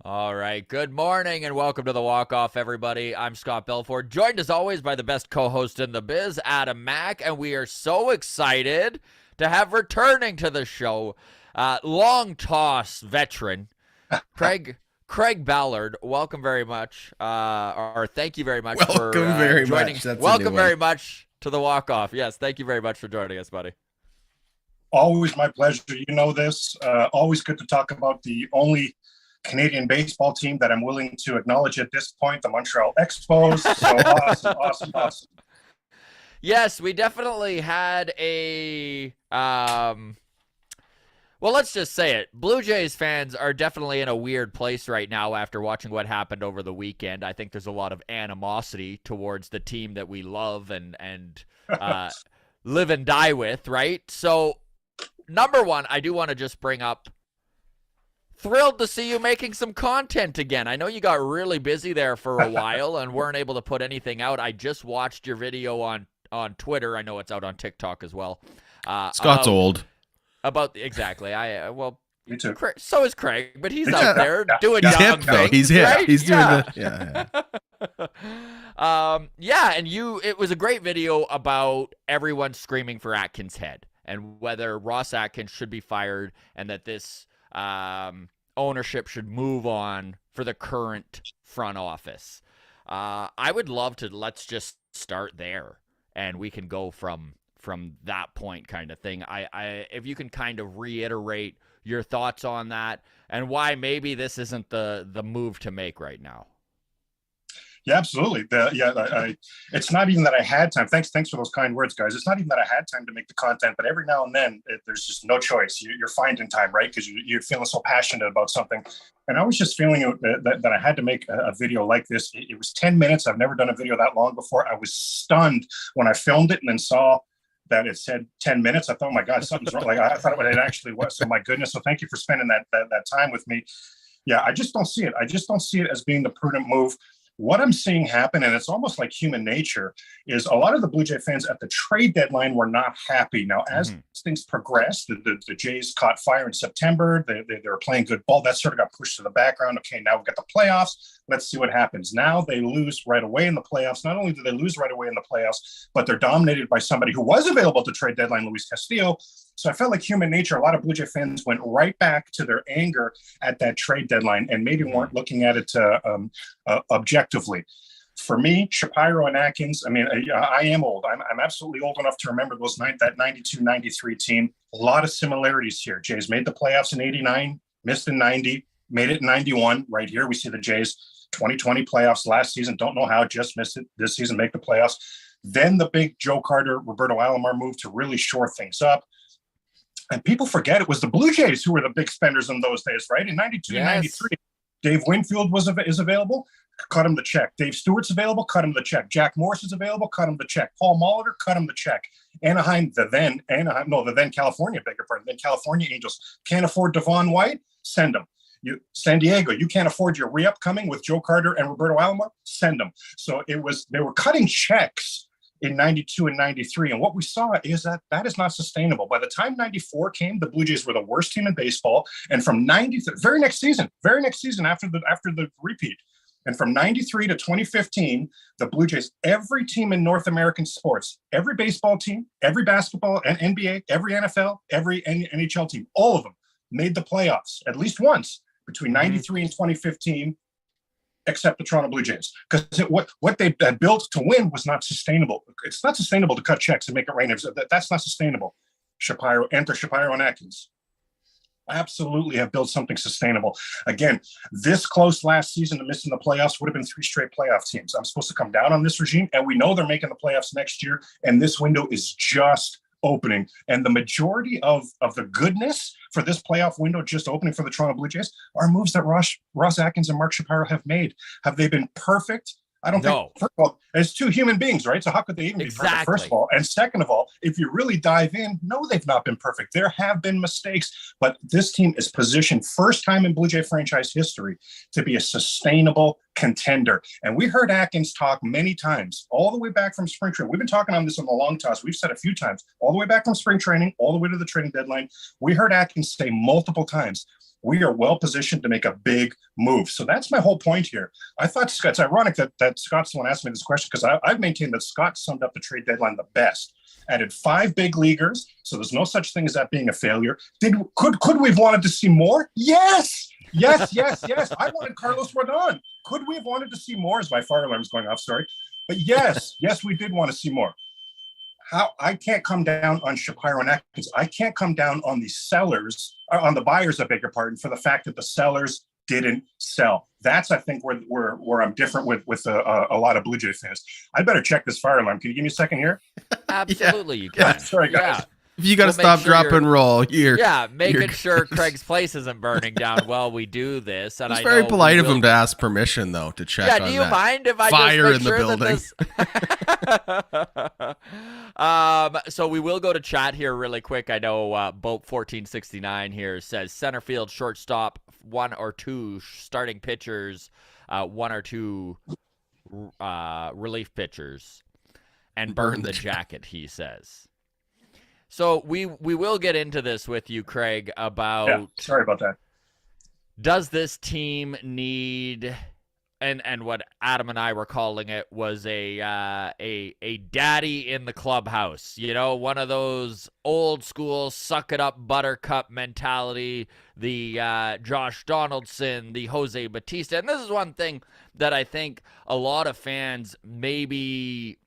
All right. Good morning and welcome to the Walk-Off, everybody. I'm Scott Belford, joined as always by the best co-host in the biz, Adam Mack, and we are so excited to have returning to the show, long toss veteran, Craig Ballard. Welcome very much, or thank you very much for Welcome very joining. much. That's a new Welcome one. very much to the Walk-Off. Yes, thank you very much for joining us, buddy. Always my pleasure. You know this. Always good to talk about the only Canadian baseball team that I'm willing to acknowledge at this point, the Montreal Expos. So awesome. Yes, we definitely had a well, let's just say it. Blue Jays fans are definitely in a weird place right now after watching what happened over the weekend. I think there's a lot of animosity towards the team that we love and live and die with, right? So, number one, I do want to just bring up, thrilled to see you making some content again. I know you got really busy there for a while and weren't able to put anything out. I just watched your video on Twitter. I know it's out on TikTok as well. Scott's old. Exactly. Me too. So is Craig, but he's out there doing He's young hip though. things. He's hip. Right? He's doing yeah. yeah. And it was a great video about everyone screaming for Atkins' head and whether Ross Atkins should be fired and that this ownership should move on for the current front office. I would love to, let's just start there and we can go from that point kind of thing. If you can kind of reiterate your thoughts on that and why maybe this isn't the move to make right now. Yeah, absolutely. It's not even that I had time. Thanks for those kind words, guys. It's not even that I had time to make the content, but every now and then there's just no choice. You're finding time, right? Because you're feeling so passionate about something. And I was just feeling that I had to make a video like this. It was 10 minutes. I've never done a video that long before. I was stunned when I filmed it and then saw that it said 10 minutes. I thought, oh my God, something's wrong. Like I thought it actually was. So my goodness. So thank you for spending that time with me. Yeah, I just don't see it. I just don't see it as being the prudent move. What I'm seeing happen, and it's almost like human nature, is a lot of the Blue Jay fans at the trade deadline were not happy. Now, as things progressed, the Jays caught fire in September. They were playing good ball. That sort of got pushed to the background. Okay, now we've got the playoffs. Let's see what happens. Now they lose right away in the playoffs. Not only do they lose right away in the playoffs, but they're dominated by somebody who was available to trade deadline, Luis Castillo. So I felt like human nature, a lot of Blue Jay fans went right back to their anger at that trade deadline and maybe weren't looking at it objectively. For me, Shapiro and Atkins, I mean, I am old. I'm absolutely old enough to remember that 92-93 team. A lot of similarities here. Jays made the playoffs in 89, missed in 90, made it in 91. Right here, we see the Jays 2020 playoffs last season. Don't know how, just missed it this season, make the playoffs. Then the big Joe Carter, Roberto Alomar move to really shore things up. And people forget it was the Blue Jays who were the big spenders in those days, right? In 92 and 93, Dave Winfield is available, cut him the check. Dave Stewart's available, cut him the check. Jack Morris is available, cut him the check. Paul Molitor, cut him the check. The then California, then California Angels can't afford Devon White, send him. San Diego, you can't afford your re-up coming with Joe Carter and Roberto Alomar, send them. So they were cutting checks in 92 and 93. And what we saw is that is not sustainable. By the time 94 came, the Blue Jays were the worst team in baseball. And from 93, very next season after the repeat, and from 93 to 2015, the Blue Jays, every team in North American sports, every baseball team, every basketball and NBA, every NFL, every NHL team, all of them made the playoffs at least once between 93 and 2015. Except the Toronto Blue Jays, because what they had built to win was not sustainable. It's not sustainable to cut checks and make it rain. That's not sustainable. Shapiro and Atkins absolutely have built something sustainable. Again, this close last season to missing the playoffs would have been 3 straight playoff teams. I'm supposed to come down on this regime, and we know they're making the playoffs next year, and this window is just opening. And the majority of the goodness for this playoff window just opening for the Toronto Blue Jays are moves that Ross Atkins and Mark Shapiro have made. Have they been perfect? I don't think. First of all, as two human beings, right? So how could they even be perfect, first of all? And second of all, if you really dive in, no, they've not been perfect. There have been mistakes, but this team is positioned first time in Blue Jay franchise history to be a sustainable contender. And we heard Atkins talk many times, all the way back from spring training. We've been talking on this on the long toss. We've said a few times, all the way back from spring training, all the way to the trading deadline. We heard Atkins say multiple times, we are well positioned to make a big move. So that's my whole point here. I thought it's ironic that Scott's the one asked me this question, because I've maintained that Scott summed up the trade deadline the best. Added 5 big leaguers, so there's no such thing as that being a failure. Could we have wanted to see more? Yes. I wanted Carlos Rodon. Could we have wanted to see more? As my fire alarm was going off, sorry. But yes, we did want to see more. How I can't come down on Shapiro and Atkins. I can't come down on the sellers, on the buyers, I beg your pardon, for the fact that the sellers didn't sell. That's, I think, where I'm different with a lot of Blue Jay fans. I better check this fire alarm. Can you give me a second here? Absolutely, you can. Sorry, guys. Yeah. If you got to stop, drop, and roll, making sure Craig's place isn't burning down while we do this. And it's very polite of him to ask permission, though, to check on that. Yeah, do you mind if I fire just in make the building? So we will go to chat here really quick. I know Boat1469 here says center field, shortstop, 1 or 2 starting pitchers, 1 or 2 relief pitchers, and burn the jacket, he says. So we will get into this with you, Craig, about... Yeah, sorry about that. Does this team need... And what Adam and I were calling it was a daddy in the clubhouse. You know, one of those old school suck it up buttercup mentality, the Josh Donaldson, the Jose Bautista. And this is one thing that I think a lot of fans maybe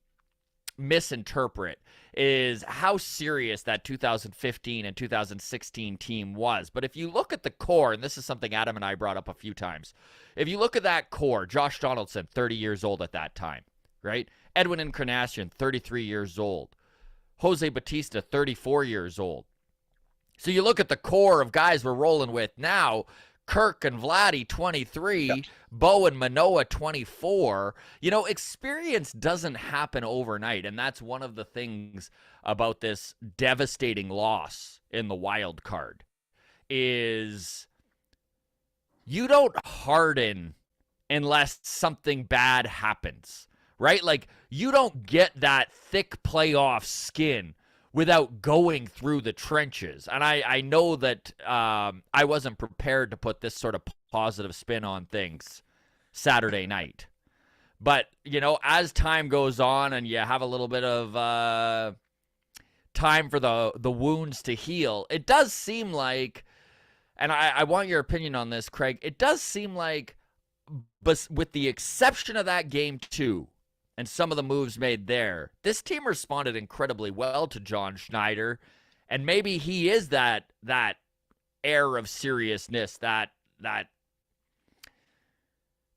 misinterpret, is how serious that 2015 and 2016 team was. But if you look at the core, and this is something Adam and I brought up a few times, if you look at that core, Josh Donaldson, 30 years old at that time, right? Edwin Encarnacion, 33 years old. Jose Bautista, 34 years old. So you look at the core of guys we're rolling with now, Kirk and Vladdy, 23, yep. Bo and Manoah, 24. You know, experience doesn't happen overnight, and that's one of the things about this devastating loss in the wild card, is you don't harden unless something bad happens, right? Like, you don't get that thick playoff skin without going through the trenches. And I know that I wasn't prepared to put this sort of positive spin on things Saturday night. But, you know, as time goes on and you have a little bit of time for the wounds to heal, it does seem like, and I want your opinion on this, Craig, it does seem like, but with the exception of that game 2, and some of the moves made there, this team responded incredibly well to John Schneider, and maybe he is that air of seriousness, that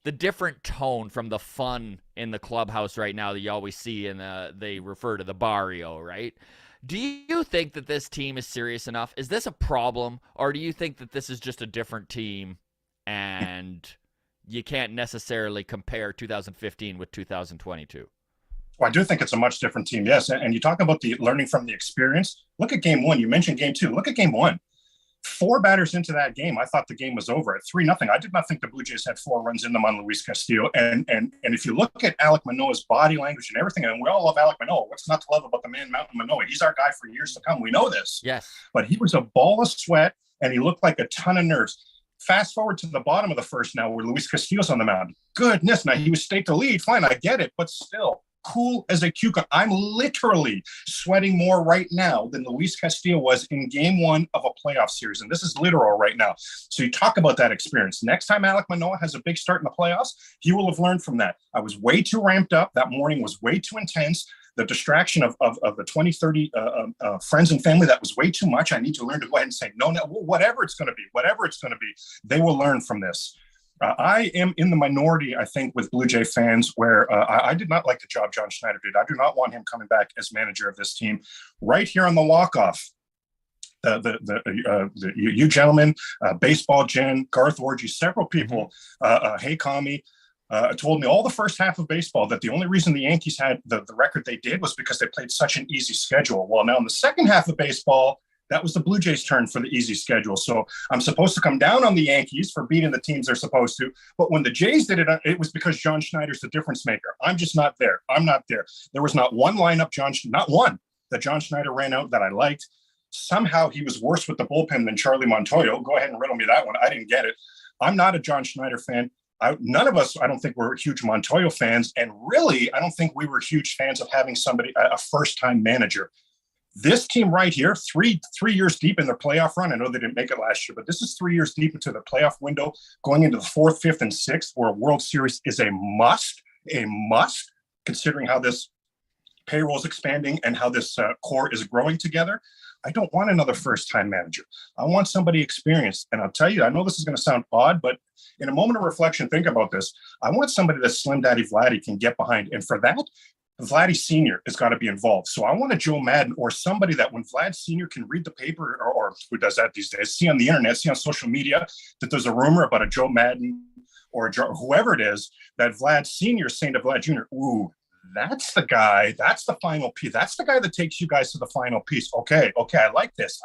the different tone from the fun in the clubhouse right now that you always see in they refer to the barrio, right? Do you think that this team is serious enough? Is this a problem, or do you think that this is just a different team and you can't necessarily compare 2015 with 2022? Well, I do think it's a much different team, yes. And you talk about the learning from the experience. Look at game 1. You mentioned game 2. Look at game 1. 4 batters into that game, I thought the game was over at 3-0. I did not think the Blue Jays had 4 runs in them on Luis Castillo. And if you look at Alek Manoah's body language and everything, and we all love Alek Manoah, what's not to love about the man Mountain Manoah? He's our guy for years to come. We know this. Yes. But he was a ball of sweat, and he looked like a ton of nerves. Fast forward to the bottom of the first now, where Luis Castillo's on the mound. Goodness, now he was staked to lead. Fine, I get it, but still, cool as a cucumber. I'm literally sweating more right now than Luis Castillo was in game 1 of a playoff series. And this is literal right now. So you talk about that experience. Next time Alek Manoah has a big start in the playoffs, he will have learned from that. I was way too ramped up. That morning was way too intense. The distraction of the 20, 30 friends and family, that was way too much. I need to learn to go ahead and say, no, whatever it's going to be, they will learn from this. I am in the minority, I think, with Blue Jay fans, where I did not like the job John Schneider did. I do not want him coming back as manager of this team. Right here on the walk-off, you gentlemen, Baseball Jen, Garth Orgy, several people, Hey Kami, told me all the first half of baseball that the only reason the Yankees had the record they did was because they played such an easy schedule. Well, now in the second half of baseball, That was the Blue Jays' turn for the easy schedule. So I'm supposed to come down on the Yankees for beating the teams they're supposed to. But when the Jays did it, it was because John Schneider's the difference maker. I'm just not there. I'm not there. There was not one lineup, not one, that John Schneider ran out that I liked. Somehow he was worse with the bullpen than Charlie Montoyo. Go ahead and riddle me that one. I didn't get it. I'm not a John Schneider fan. None of us, I don't think, were huge Montoyo fans. And really, I don't think we were huge fans of having a first-time manager. This team right here, three years deep in their playoff run. I know they didn't make it last year, but this is 3 years deep into the playoff window, going into the 4th, 5th, and 6th, where a World Series is a must, considering how this payroll is expanding and how this core is growing together. I don't want another first-time manager. I want somebody experienced. And I'll tell you, I know this is going to sound odd, but in a moment of reflection, think about this. I want somebody that Slim Daddy Vladdy can get behind. And for that, Vladdy Sr. has got to be involved. So I want a Joe Madden or somebody that when Vlad Sr. can read the paper or who does that these days, see on the internet, see on social media that there's a rumor about a Joe Madden or whoever it is, that Vlad Sr. is saying to Vlad Jr., ooh, that's the guy. That's the final piece. That's the guy that takes you guys to the final piece. Okay. I like this.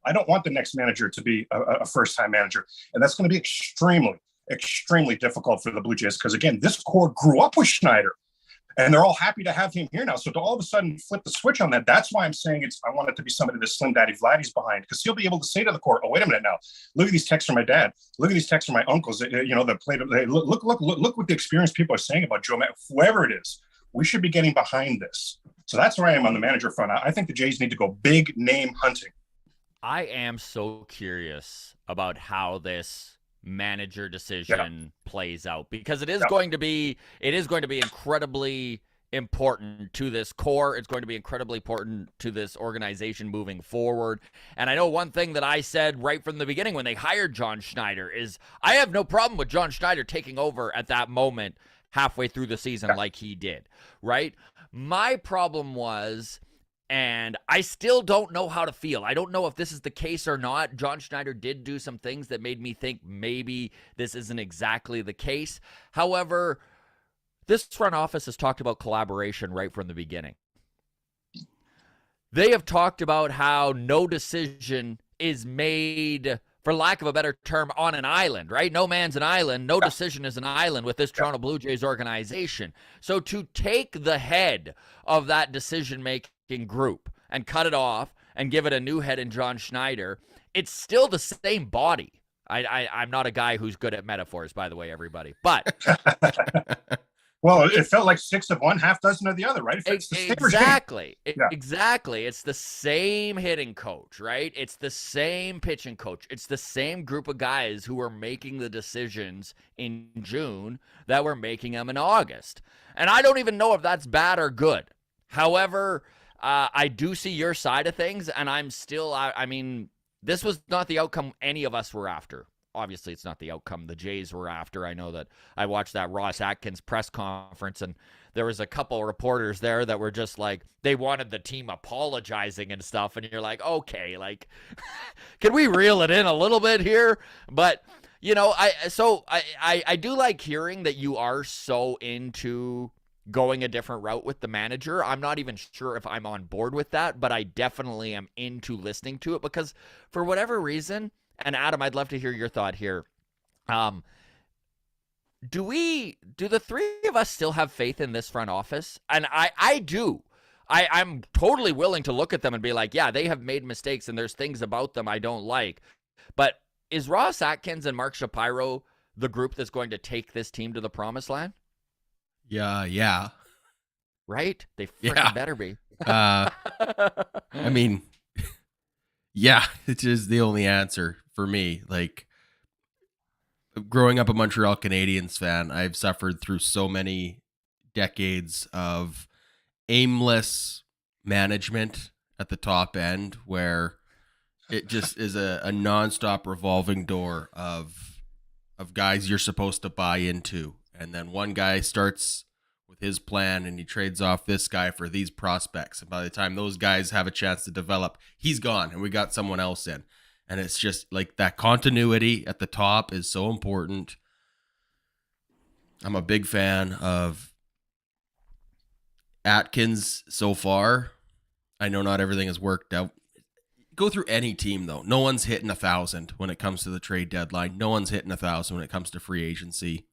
I don't want the next manager to be a first-time manager. And that's going to be extremely, extremely difficult for the Blue Jays because, again, this core grew up with Schneider. And they're all happy to have him here now. So to all of a sudden flip the switch on that, that's why I'm saying I want it to be somebody that Slim Daddy Vladdy's behind, because he'll be able to say to the court, oh, wait a minute now. Look at these texts from my dad. Look at these texts from my uncles. That played. Look what the experienced people are saying about Joe Madden. Whoever it is, we should be getting behind this. So that's where I am on the manager front. I think the Jays need to go big name hunting. I am so curious about how this manager decision plays out, because it is going to be incredibly important to this core. It's going to be incredibly important to this organization moving forward. And I know one thing that I said right from the beginning when they hired John Schneider is I have no problem with John Schneider taking over at that moment halfway through the season like he did, right? My problem was, and I still don't know how to feel. I don't know if this is the case or not. John Schneider did do some things that made me think maybe this isn't exactly the case. However, this front office has talked about collaboration right from the beginning. They have talked about how no decision is made, for lack of a better term, on an island, right? No man's an island. No decision is an island with this Toronto Blue Jays organization. So to take the head of that decision-making group and cut it off and give it a new head in John Schneider, it's still the same body. I'm not a guy who's good at metaphors, by the way, everybody. But well, it felt like 6 of one, half dozen of the other, right? Exactly. Exactly. It's the same hitting coach, right? It's the same pitching coach. It's the same group of guys who were making the decisions in June that were making them in August. And I don't even know if that's bad or good. However, I do see your side of things, and I'm still, I mean, this was not the outcome any of us were after. Obviously, it's not the outcome the Jays were after. I know that I watched that Ross Atkins press conference, and there was a couple of reporters there that were just like, they wanted the team apologizing and stuff, and you're like, okay, like, can we reel it in a little bit here? But, you know, I do like hearing that you are so into going a different route with the manager. I'm not even sure if I'm on board with that, but I definitely am into listening to it because for whatever reason, and Adam, I'd love to hear your thought here. Do the three of us still have faith in this front office? And I do. I'm totally willing to look at them and be like, yeah, they have made mistakes and there's things about them I don't like. But is Ross Atkins and Mark Shapiro the group that's going to take this team to the promised land? Yeah. Right? They freaking better be. I mean, yeah, it is the only answer for me. Like, growing up a Montreal Canadiens fan, I've suffered through so many decades of aimless management at the top end where it just is a nonstop revolving door of guys you're supposed to buy into. And then one guy starts with his plan and he trades off this guy for these prospects. And by the time those guys have a chance to develop, he's gone and we got someone else in. And it's just like that continuity at the top is so important. I'm a big fan of Atkins so far. I know not everything has worked out. go through any team, though. No one's hitting 1,000 when it comes to the trade deadline. No one's hitting 1,000 when it comes to free agency.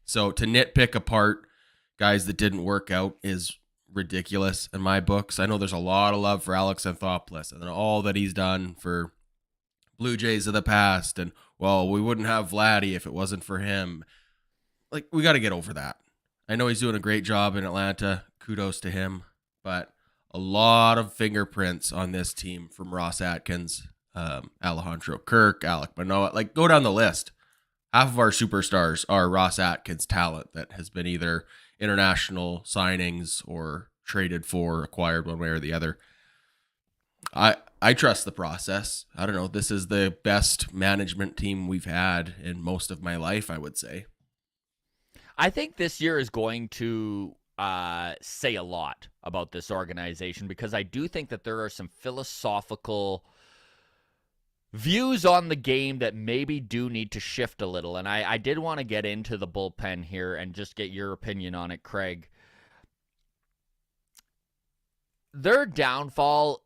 So to nitpick apart guys that didn't work out is ridiculous in my books. I know there's a lot of love for Alex Anthopoulos and all that he's done for Blue Jays of the past. And, well, we wouldn't have Vladdy if it wasn't for him. Like, we got to get over that. I know he's doing a great job in Atlanta. Kudos to him. But a lot of fingerprints on this team from Ross Atkins, Alejandro Kirk, Alec Manoah. Like, go down the list. Half of our superstars are Ross Atkins talent that has been either international signings or traded for, acquired one way or the other. I trust the process. I don't know. This is the best management team we've had in most of my life, I would say. I think this year is going to say a lot about this organization, because I do think that there are some philosophical views on the game that maybe do need to shift a little. And I did want to get into the bullpen here and just get your opinion on it, Craig. Their downfall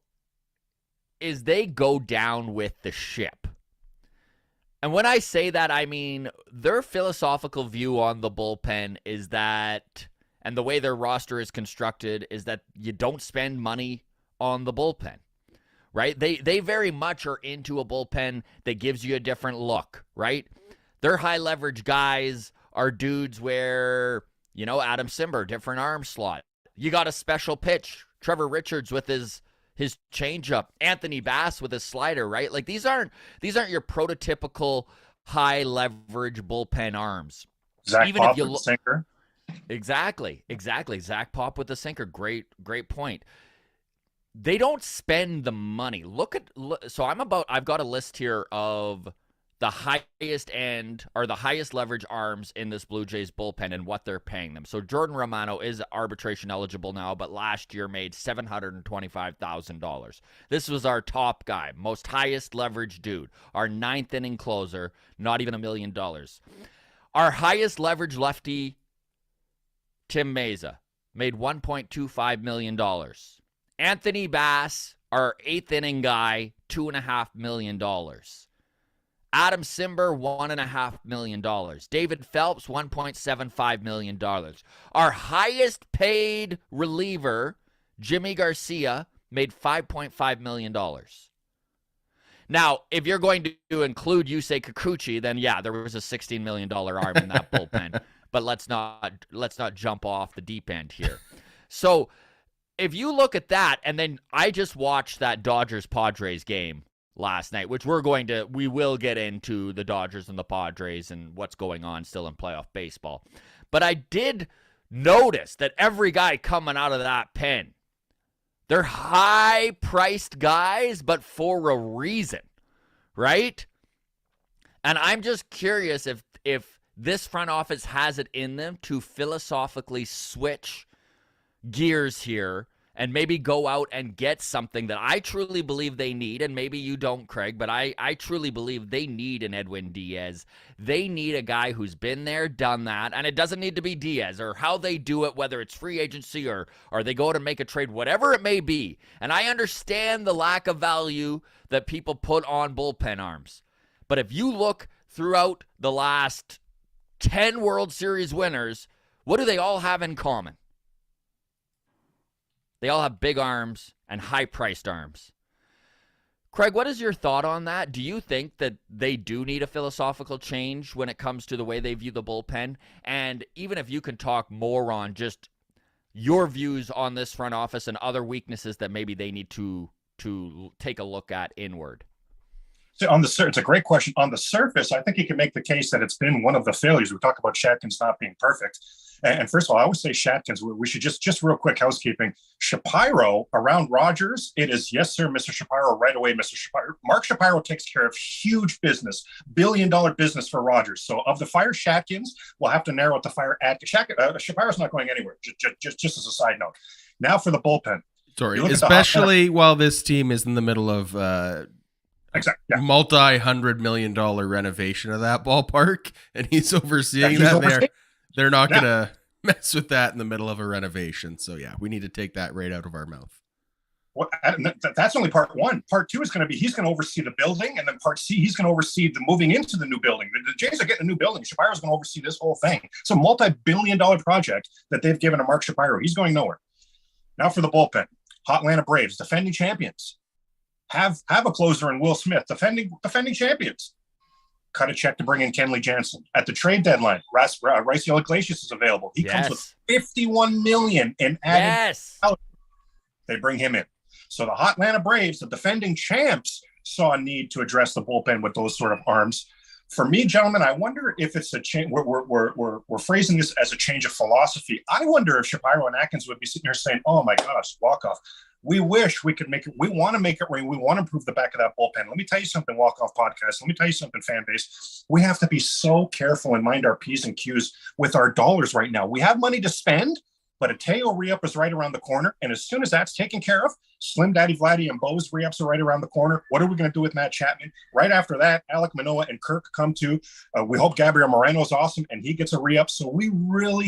is they go down with the ship. And when I say that, I mean their philosophical view on the bullpen is that, and the way their roster is constructed, is that you don't spend money on the bullpen, right? They very much are into a bullpen that gives you a different look, right? Their high leverage guys are dudes where, you know, Adam Simber, different arm slot. You got a special pitch. Trevor Richards with his changeup, Anthony Bass with his slider, right? Like these aren't your prototypical high leverage bullpen arms. Zach Pop with the sinker. Exactly. Zach Pop with the sinker. Great point. They don't spend the money. So I've got a list here of the highest end or the highest leverage arms in this Blue Jays bullpen and what they're paying them. So Jordan Romano is arbitration eligible now, but last year made $725,000. This was our top guy, most highest leverage dude, our ninth inning closer, not even $1 million. Our highest leverage lefty, Tim Meza, made $1.25 million. Anthony Bass, our eighth inning guy, $2.5 million. Adam Simber, $1.5 million. David Phelps, $1.75 million. Our highest paid reliever, Jimmy Garcia, made $5.5 million. Now, if you're going to include Yusei Kikuchi, then yeah, there was a $16 million arm in that bullpen. But let's not jump off the deep end here. So if you look at that, and then I just watched that Dodgers-Padres game last night, which we will get into the Dodgers and the Padres and what's going on still in playoff baseball. But I did notice that every guy coming out of that pen, they're high-priced guys, but for a reason, right? And I'm just curious if this front office has it in them to philosophically switch gears here and maybe go out and get something that I truly believe they need. And maybe you don't, Craig, but I truly believe they need an Edwin Diaz. They need a guy who's been there, done that. And it doesn't need to be Diaz, or how they do it, whether it's free agency or they go to make a trade, whatever it may be. And I understand the lack of value that people put on bullpen arms. But if you look throughout the last 10 World Series winners, what do they all have in common? They all have big arms and high-priced arms. Craig, what is your thought on that? Do you think that they do need a philosophical change when it comes to the way they view the bullpen? And even if you can talk more on just your views on this front office and other weaknesses that maybe they need to take a look at inward. So it's a great question. On the surface, I think you can make the case that it's been one of the failures. We talk about Shatkins not being perfect. And first of all, I always say Shatkins, we should just real quick housekeeping. Shapiro around Rogers, it is, yes, sir, Mr. Shapiro, right away, Mr. Shapiro. Mark Shapiro takes care of huge business, billion-dollar business for Rogers. So of the fire Shatkins, we'll have to narrow it to fire Atkins. Shapiro's not going anywhere, just as a side note. Now for the bullpen. Sorry, especially while this team is in the middle of multi-$100 million renovation of that ballpark, and he's overseeing that. They're not going to mess with that in the middle of a renovation. So, yeah, we need to take that right out of our mouth. Well, that's only part one. Part two is going to be he's going to oversee the building, and then part C, he's going to oversee the moving into the new building. The Jays are getting a new building. Shapiro's going to oversee this whole thing. It's a multi-billion-dollar project that they've given to Mark Shapiro. He's going nowhere. Now for the bullpen. Hot Atlanta Braves, defending champions. Have a closer in Will Smith, defending champions. Cut a check to bring in Kenley Jansen. At the trade deadline, Raisel Iglesias is available. He comes with $51 million in added salary. They bring him in. So the Hot Atlanta Braves, the defending champs, saw a need to address the bullpen with those sort of arms. For me, gentlemen, I wonder if it's a change. We're phrasing this as a change of philosophy. I wonder if Shapiro and Atkins would be sitting here saying, "Oh my gosh, walk-off. We wish we could make it. We want to make it rain. We want to improve the back of that bullpen." Let me tell you something, walk-off podcast. Let me tell you something, fan base. We have to be so careful and mind our P's and Q's with our dollars right now. We have money to spend, but a Teo re-up is right around the corner. And as soon as that's taken care of, Slim Daddy Vladdy and Bo's re-ups are right around the corner. What are we going to do with Matt Chapman? Right after that, Alek Manoah and Kirk come to. We hope Gabriel Moreno's awesome and he gets a re-up. So we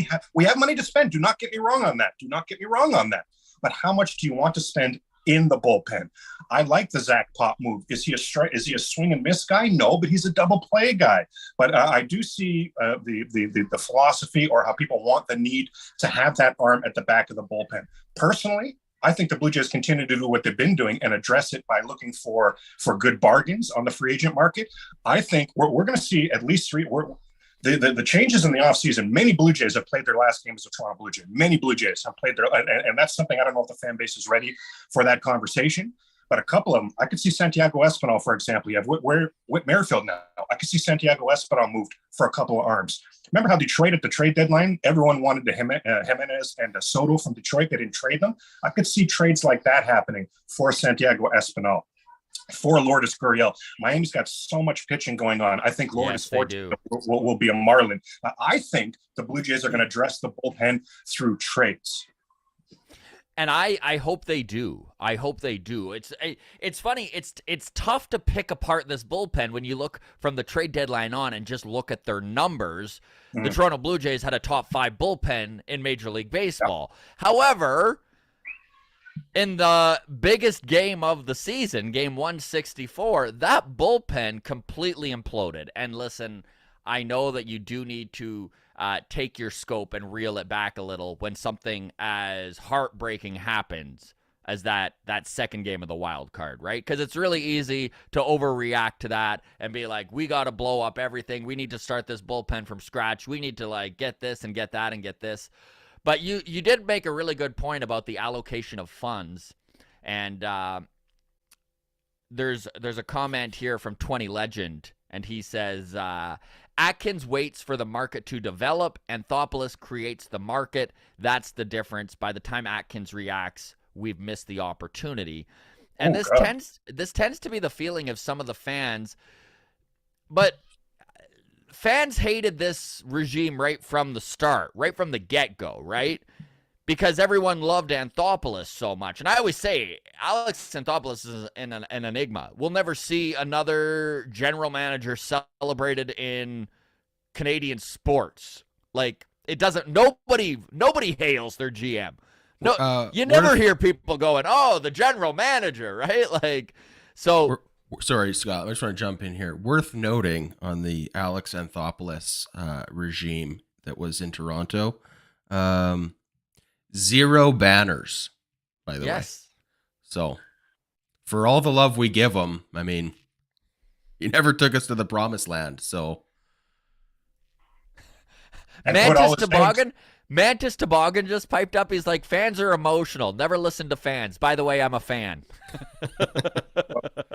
have money to spend. Do not get me wrong on that. But how much do you want to spend in the bullpen? I like the Zach Pop move. Is he a swing and miss guy? No, but he's a double play guy. But I do see the philosophy or how people want the need to have that arm at the back of the bullpen. Personally, I think the Blue Jays continue to do what they've been doing and address it by looking for good bargains on the free agent market. I think we're going to see at least three. The changes in the offseason, many Blue Jays have played their last game as a Toronto Blue Jay. Many Blue Jays have played and that's something I don't know if the fan base is ready for that conversation. But a couple of them, I could see Santiago Espinal, for example. You have Whit Merrifield now. I could see Santiago Espinal moved for a couple of arms. Remember how Detroit at the trade deadline, everyone wanted Jimenez and Soto from Detroit. They didn't trade them. I could see trades like that happening for Santiago Espinal, for Lourdes Gurriel. Miami's got so much pitching going on. I think Lourdes will be a Marlin. I think the Blue Jays are going to address the bullpen through trades. And I hope they do. I hope they do. It's funny. It's tough to pick apart this bullpen when you look from the trade deadline on and just look at their numbers. Mm-hmm. The Toronto Blue Jays had a top 5 bullpen in Major League Baseball. Yep. However, in the biggest game of the season, game 164, that bullpen completely imploded. And listen, I know that you do need to take your scope and reel it back a little when something as heartbreaking happens as that second game of the wild card, right? Because it's really easy to overreact to that and be like, we got to blow up everything. We need to start this bullpen from scratch. We need to get this and get that and get this. But you did make a really good point about the allocation of funds. And there's a comment here from 20 Legend, and he says, Atkins waits for the market to develop. Anthopoulos creates the market. That's the difference. By the time Atkins reacts, we've missed the opportunity. And this tends to be the feeling of some of the fans. But fans hated this regime right from the start, right from the get-go, right? Because everyone loved Anthopoulos so much. And I always say, Alex Anthopoulos is an enigma. We'll never see another general manager celebrated in Canadian sports. It doesn't, nobody hails their GM. No, you never hear people going, oh, the general manager, right? Sorry, Scott, I just want to jump in here. Worth noting on the Alex Anthopoulos regime that was in Toronto, 0 banners, by the way. So, for all the love we give him, I mean, he never took us to the promised land. So, Mantis Toboggan just piped up. He's like, fans are emotional. Never listen to fans. By the way, I'm a fan.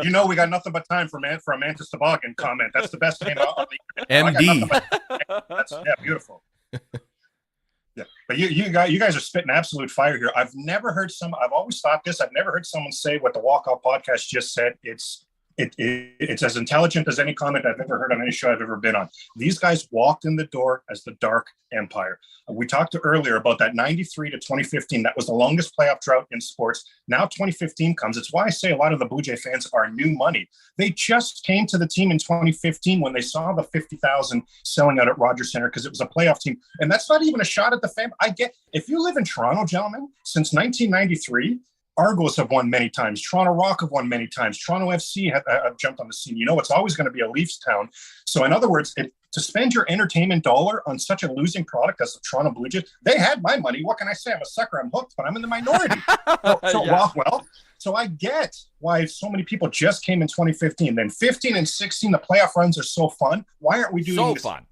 We got nothing but time for a Mantis Toboggan comment. That's the best name on the MD. Yeah, beautiful. Yeah, but you guys are spitting absolute fire here. I've always thought this. I've never heard someone say what the Walkout podcast just said. It's as intelligent as any comment I've ever heard on any show I've ever been on. These guys walked in the door as the Dark Empire. We talked earlier about that 93 to 2015. That was the longest playoff drought in sports. Now 2015 comes. It's why I say a lot of the Blue Jay fans are new money. They just came to the team in 2015 when they saw the 50,000 selling out at Rogers Center because it was a playoff team. And that's not even a shot at the fan. I get, if you live in Toronto, gentlemen, since 1993, Argos have won many times. Toronto Rock have won many times. Toronto FC have jumped on the scene. It's always going to be a Leafs town. So in other words, to spend your entertainment dollar on such a losing product as the Toronto Blue Jays, they had my money. What can I say? I'm a sucker. I'm hooked, but I'm in the minority. So I get why so many people just came in 2015. Then 15 and 16, the playoff runs are so fun. Why aren't we doing this? Fun.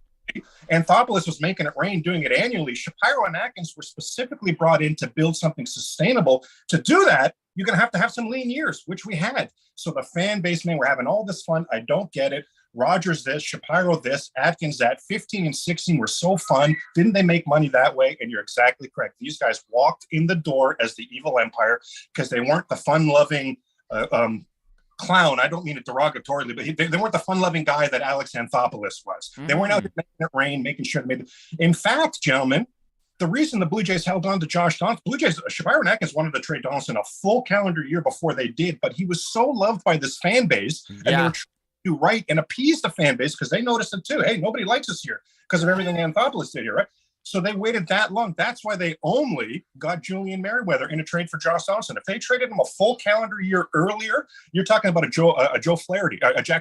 Anthopoulos was making it rain, doing it annually. Shapiro and Atkins were specifically brought in to build something sustainable. To do that, you're going to have some lean years, which we had. So the fan base, man, we're having all this fun. I don't get it. Rogers this, Shapiro this, Atkins that. 15 and 16 were so fun. Didn't they make money that way? And you're exactly correct. These guys walked in the door as the evil empire because they weren't the fun-loving clown. I don't mean it derogatorily, but they weren't the fun-loving guy that Alex Anthopoulos was. They weren't out there making it rain, making sure they made it. In fact, gentlemen, the reason the Blue Jays held on to Josh Donaldson, Shapiro and Atkins wanted to trade Donaldson a full calendar year before they did, but he was so loved by this fan base, and they were trying to do right and appease the fan base because they noticed it too. Hey, nobody likes us here because of everything Anthopoulos did here, right? So they waited that long. That's why they only got Julian Merriweather in a trade for Josh Donaldson. If they traded him a full calendar year earlier, you're talking about a Jack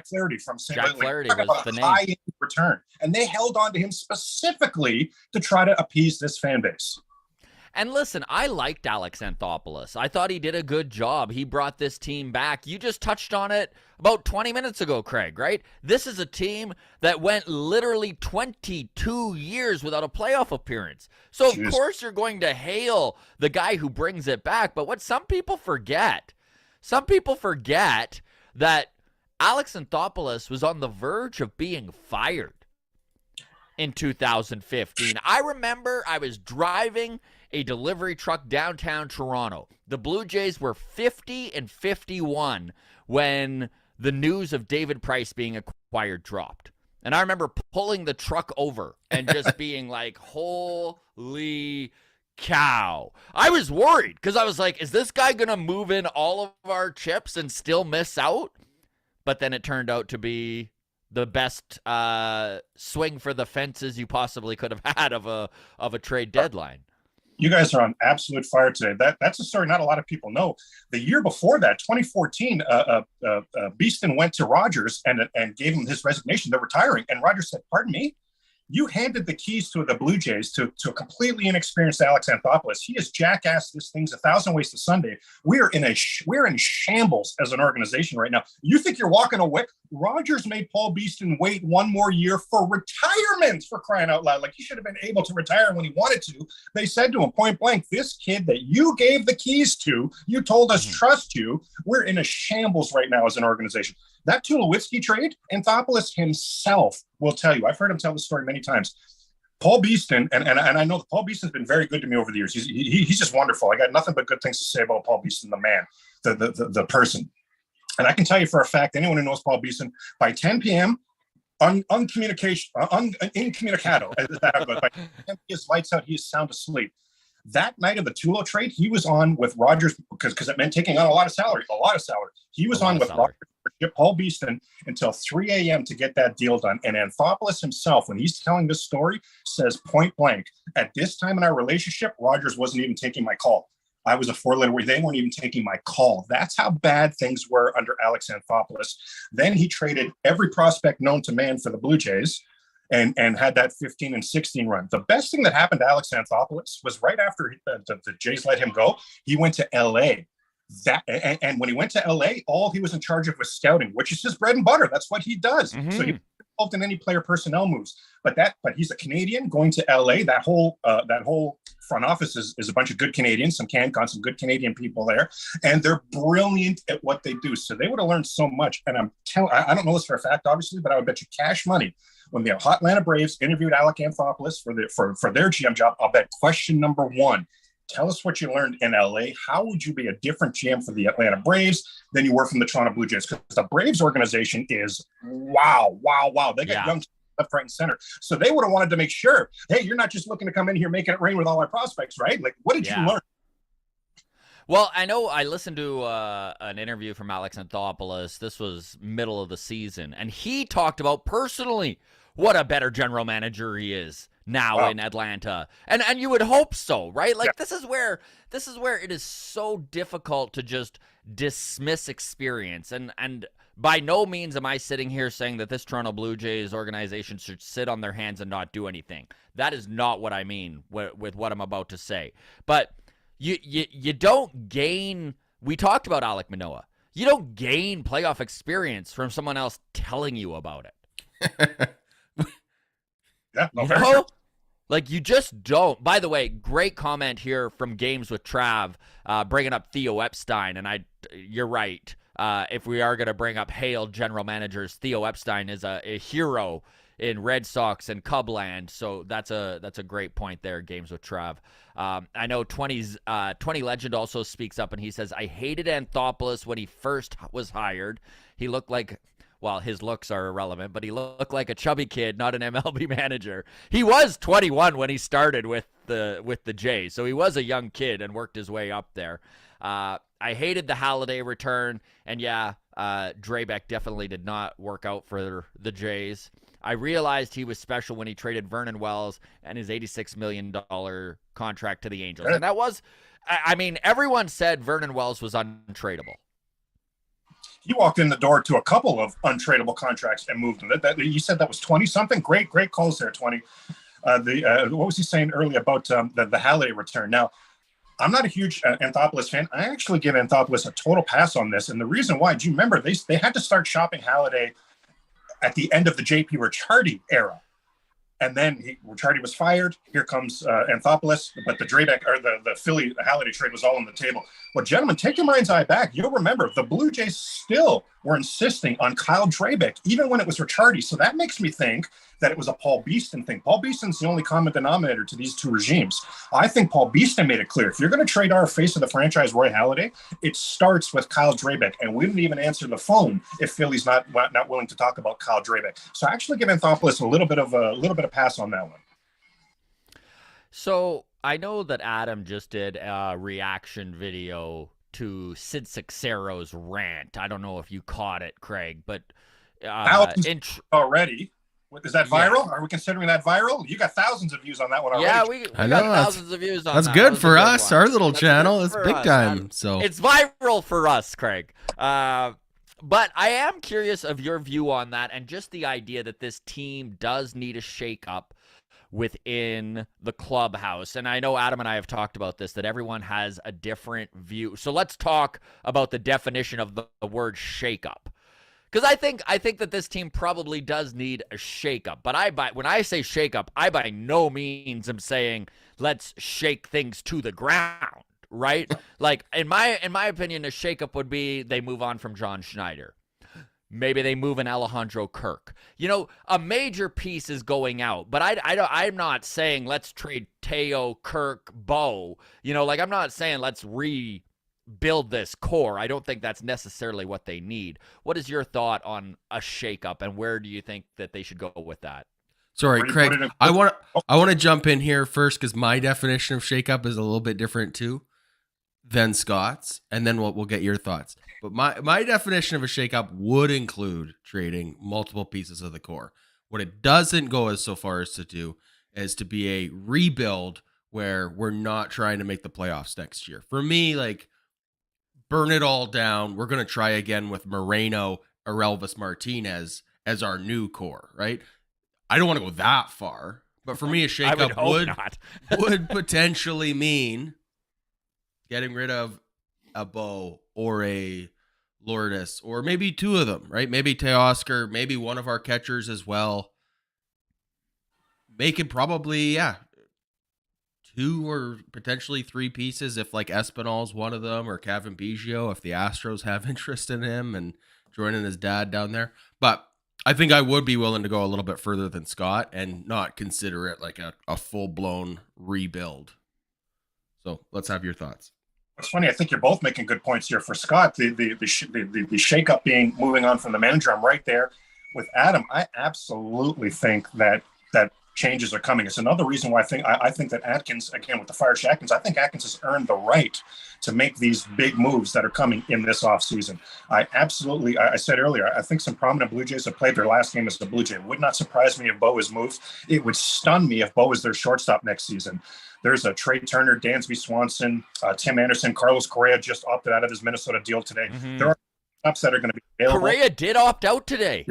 Flaherty from St. Louis. Jack Flaherty was the name. High return. And they held on to him specifically to try to appease this fan base. And listen, I liked Alex Anthopoulos. I thought he did a good job. He brought this team back. You just touched on it about 20 minutes ago, Craig, right? This is a team that went literally 22 years without a playoff appearance. So, of course, you're going to hail the guy who brings it back. But what some people forget that Alex Anthopoulos was on the verge of being fired in 2015. I remember I was driving a delivery truck downtown Toronto. The Blue Jays were 50 and 51 when the news of David Price being acquired dropped. And I remember pulling the truck over and just being like, holy cow. I was worried because I was like, is this guy going to move in all of our chips and still miss out? But then it turned out to be the best swing for the fences you possibly could have had of a trade deadline. You guys are on absolute fire today. That's a story not a lot of people know. The year before that, 2014, Beeston went to Rogers and gave him his resignation. They're retiring. And Rogers said, pardon me? You handed the keys to the Blue Jays to a completely inexperienced Alex Anthopoulos. He has jackassed this thing's 1,000 ways to Sunday. We're in shambles as an organization right now. You think you're walking away? Rogers made Paul Beeston wait one more year for retirement, for crying out loud. Like, he should have been able to retire when he wanted to. They said to him point blank, this kid that you gave the keys to, you told us trust you. We're in a shambles right now as an organization. That Tulowitzki trade, Anthopoulos himself will tell you. I've heard him tell the story many times. Paul Beeston, and I know Paul Beeston's been very good to me over the years. He's just wonderful. I got nothing but good things to say about Paul Beeston, the man, the person. And I can tell you for a fact, anyone who knows Paul Beeston, by 10 p.m., incommunicado, by 10 his lights out, he is sound asleep. That night of the Tulo trade, he was on with Rogers because it meant taking on a lot of salary. He was on with Rogers, Paul Beeston, until 3 a.m. to get that deal done. And Anthopoulos himself, when he's telling this story, says point blank, at this time in our relationship, Rogers wasn't even taking my call. I was a four-letter word. They weren't even taking my call. That's how bad things were under Alex Anthopoulos. Then he traded every prospect known to man for the Blue Jays and had that 15 and 16 run. The best thing that happened to Alex Anthopoulos was right after the Jays let him go, he went to L.A. And when he went to LA, all he was in charge of was scouting, which is his bread and butter. That's what he does. So he wasn't involved in any player personnel moves. But he's a Canadian going to LA. That whole front office is a bunch of good Canadians, some CanCon, some good Canadian people there, and they're brilliant at what they do. So they would have learned so much. And I don't know this for a fact, obviously, but I would bet you cash money when the Atlanta Braves interviewed Alec Anthopoulos for their GM job, I'll bet question number one. Tell us what you learned in LA. How would you be a different GM for the Atlanta Braves than you were from the Toronto Blue Jays? Because the Braves organization is wow. They got young left, right, and center. So they would have wanted to make sure, hey, you're not just looking to come in here making it rain with all our prospects, right? Like, what did you learn? Well, I know I listened to an interview from Alex Anthopoulos. This was middle of the season, and he talked about personally what a better general manager he is now Wow. in Atlanta. And you would hope so, right? Like Yeah. this is where it is so difficult to just dismiss experience. And by no means am I sitting here saying that this Toronto Blue Jays organization should sit on their hands and not do anything. That is not what I mean with what I'm about to say. But you don't gain. We talked about Alek Manoah. You don't gain playoff experience from someone else telling you about it. Yeah, no, You very know? true. Like, you just don't. By the way, great comment here from Games with Trav, bringing up Theo Epstein. And you're right. If we are going to bring up hailed general managers, Theo Epstein is a hero in Red Sox and Cubland. So that's a great point there, Games with Trav. I know 20 Legend also speaks up, and he says, I hated Anthopoulos when he first was hired. He looked like, well, his looks are irrelevant, but he looked like a chubby kid, not an MLB manager. He was 21 when he started with the Jays, so he was a young kid and worked his way up there. I hated the Halladay return, and yeah, Drabek definitely did not work out for the Jays. I realized he was special when he traded Vernon Wells and his $86 million contract to the Angels. And that was, I mean, everyone said Vernon Wells was untradeable. He walked in the door to a couple of untradeable contracts and moved them. You said that was 20 something. Great calls there, 20. What was he saying earlier about the Halladay return? Now, I'm not a huge Anthopoulos fan. I actually give Anthopoulos a total pass on this. And the reason why, do you remember, they had to start shopping Halladay at the end of the JP Ricciardi era. And then Ricciardi was fired. Here comes Anthopoulos, but the Drabek or the Philly Halladay trade was all on the table. Well, gentlemen, take your mind's eye back. You'll remember the Blue Jays still were insisting on Kyle Drabek, even when it was Ricciardi. So that makes me think that it was a Paul Beeston thing. Paul Beeston's the only common denominator to these two regimes. I think Paul Beeston made it clear. If you're going to trade our face of the franchise, Roy Halladay, it starts with Kyle Drabek. And we didn't even answer the phone if Philly's not willing to talk about Kyle Drabek. So I actually give Anthopoulos a little bit of pass on that one. So I know that Adam just did a reaction video to Sid Seixeiro's rant. I don't know if you caught it, Craig, but already. Is that viral? Yeah. Are we considering that viral? You got thousands of views on that one already. Yeah, we got thousands of views on that. That's good for us. Our little channel is big time. So it's viral for us, Craig. But I am curious of your view on that and just the idea that this team does need a shakeup within the clubhouse. And I know Adam and I have talked about this, that everyone has a different view. So let's talk about the definition of the word shakeup. Because I think that this team probably does need a shakeup. But when I say shakeup, I by no means am saying let's shake things to the ground, right? Like in my opinion, a shakeup would be they move on from John Schneider. Maybe they move an Alejandro Kirk. You know, a major piece is going out. But I'm not saying let's trade Teo, Kirk, Bo. You know, like I'm not saying let's rebuild this core. I don't think that's necessarily what they need. What is your thought on a shakeup, and where do you think that they should go with that? Sorry, Craig. I want to jump in here first because my definition of shakeup is a little bit different too than Scott's, and then we'll get your thoughts. But my definition of a shakeup would include trading multiple pieces of the core. What it doesn't go as so far as to do is to be a rebuild where we're not trying to make the playoffs next year. For me, like, burn it all down. We're going to try again with Moreno or Elvis Martinez as our new core, right? I don't want to go that far, but for me, a shakeup would potentially mean getting rid of a Bo or a Lourdes, or maybe two of them, right? Maybe Teoscar, maybe one of our catchers as well. Make it probably, two or potentially three pieces if like Espinal's one of them, or Kevin Biggio if the Astros have interest in him and joining his dad down there. But I think I would be willing to go a little bit further than Scott and not consider it like a full-blown rebuild. So let's have your thoughts. It's funny. I think you're both making good points here. For Scott, the shakeup being moving on from the manager, I'm right there with Adam. I absolutely think that changes are coming. It's another reason why I think that Atkins, again, with the fired Atkins, I think Atkins has earned the right to make these big moves that are coming in this offseason. I said earlier, I think some prominent Blue Jays have played their last game as the Blue Jay. It would not surprise me if Bo is moved. It would stun me if Bo is their shortstop next season. There's a Trey Turner, Dansby Swanson, Tim Anderson, Carlos Correa just opted out of his Minnesota deal today. Mm-hmm. There are stops that are going to be available. Correa did opt out today.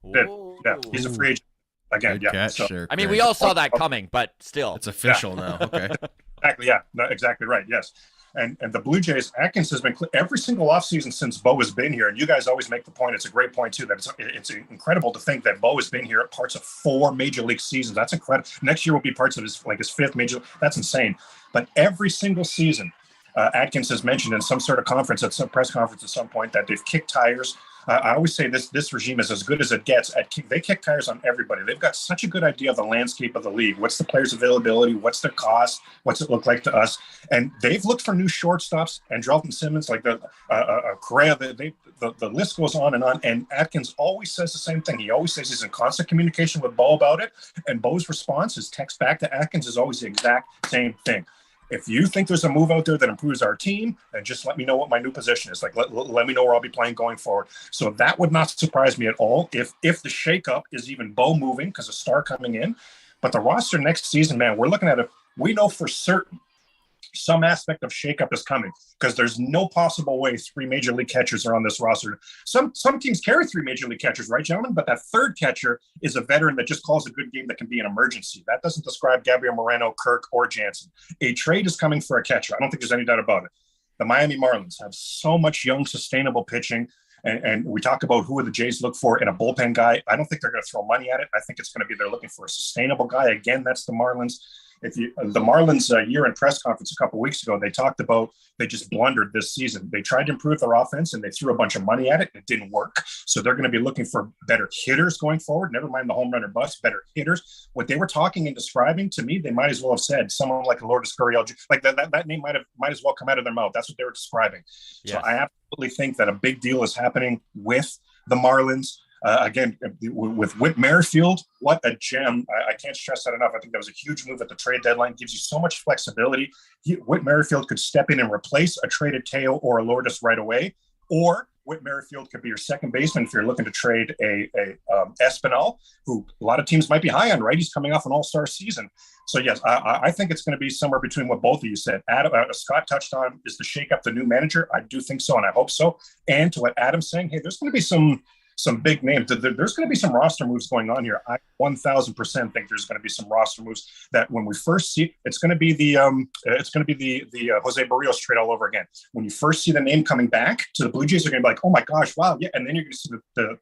Yeah, he's a free agent. Again, Good catch, So, sure, I mean, we all saw that coming, but still. It's official now. Okay. Exactly. Yeah. No, exactly right. Yes. And the Blue Jays, Atkins has been every single offseason since Bo has been here. And you guys always make the point. It's a great point, too, that it's incredible to think that Bo has been here at parts of 4 major league seasons. That's incredible. Next year will be parts of his 5th major. That's insane. But every single season, Atkins has mentioned in some sort of conference, at some press conference at some point, that they've kicked tires. I always say this regime is as good as it gets. They kick tires on everybody. They've got such a good idea of the landscape of the league. What's the players' availability? What's their cost? What's it look like to us? And they've looked for new shortstops. And Andrelton Simmons, like Correa, the list goes on. And Atkins always says the same thing. He always says he's in constant communication with Bo about it. And Bo's response, his text back to Atkins, is always the exact same thing. If you think there's a move out there that improves our team, then just let me know what my new position is. Like, let me know where I'll be playing going forward. So that would not surprise me at all if the shakeup is even Bo moving because a star coming in. But the roster next season, man, we're looking at it. We know for certain some aspect of shakeup is coming because there's no possible way 3 major league catchers are on this roster. Some teams carry 3 major league catchers, right, gentlemen? But that third catcher is a veteran that just calls a good game that can be an emergency. That doesn't describe Gabriel Moreno, Kirk, or Jansen. A trade is coming for a catcher. I don't think there's any doubt about it. The Miami Marlins have so much young, sustainable pitching. And we talk about who are the Jays look for in a bullpen guy. I don't think they're going to throw money at it. I think it's going to be they're looking for a sustainable guy. Again, that's the Marlins. The Marlins year-end press conference a couple of weeks ago, they talked about they just blundered this season. They tried to improve their offense and they threw a bunch of money at it. It didn't work. So they're going to be looking for better hitters going forward. Never mind the home run or bust, better hitters. What they were talking and describing to me, they might as well have said someone like Lourdes Gurriel, like that name might as well come out of their mouth. That's what they were describing. Yes. So I absolutely think that a big deal is happening with the Marlins. Again, with Whit Merrifield, what a gem. I can't stress that enough. I think that was a huge move at the trade deadline. Gives you so much flexibility. Whit Merrifield could step in and replace a traded Teo or a Lourdes right away. Or Whit Merrifield could be your second baseman if you're looking to trade a Espinal, who a lot of teams might be high on, right? He's coming off an all-star season. So, yes, I think it's going to be somewhere between what both of you said. Scott touched on, is the shakeup the new manager? I do think so, and I hope so. And to what Adam's saying, hey, there's going to be some big names. There's going to be some roster moves going on here. I 1,000% think there's going to be some roster moves that when we first see, it's going to be the Jose Barrios trade all over again. When you first see the name coming back to the Blue Jays, are going to be like, oh my gosh, wow, yeah. And then you're going to see the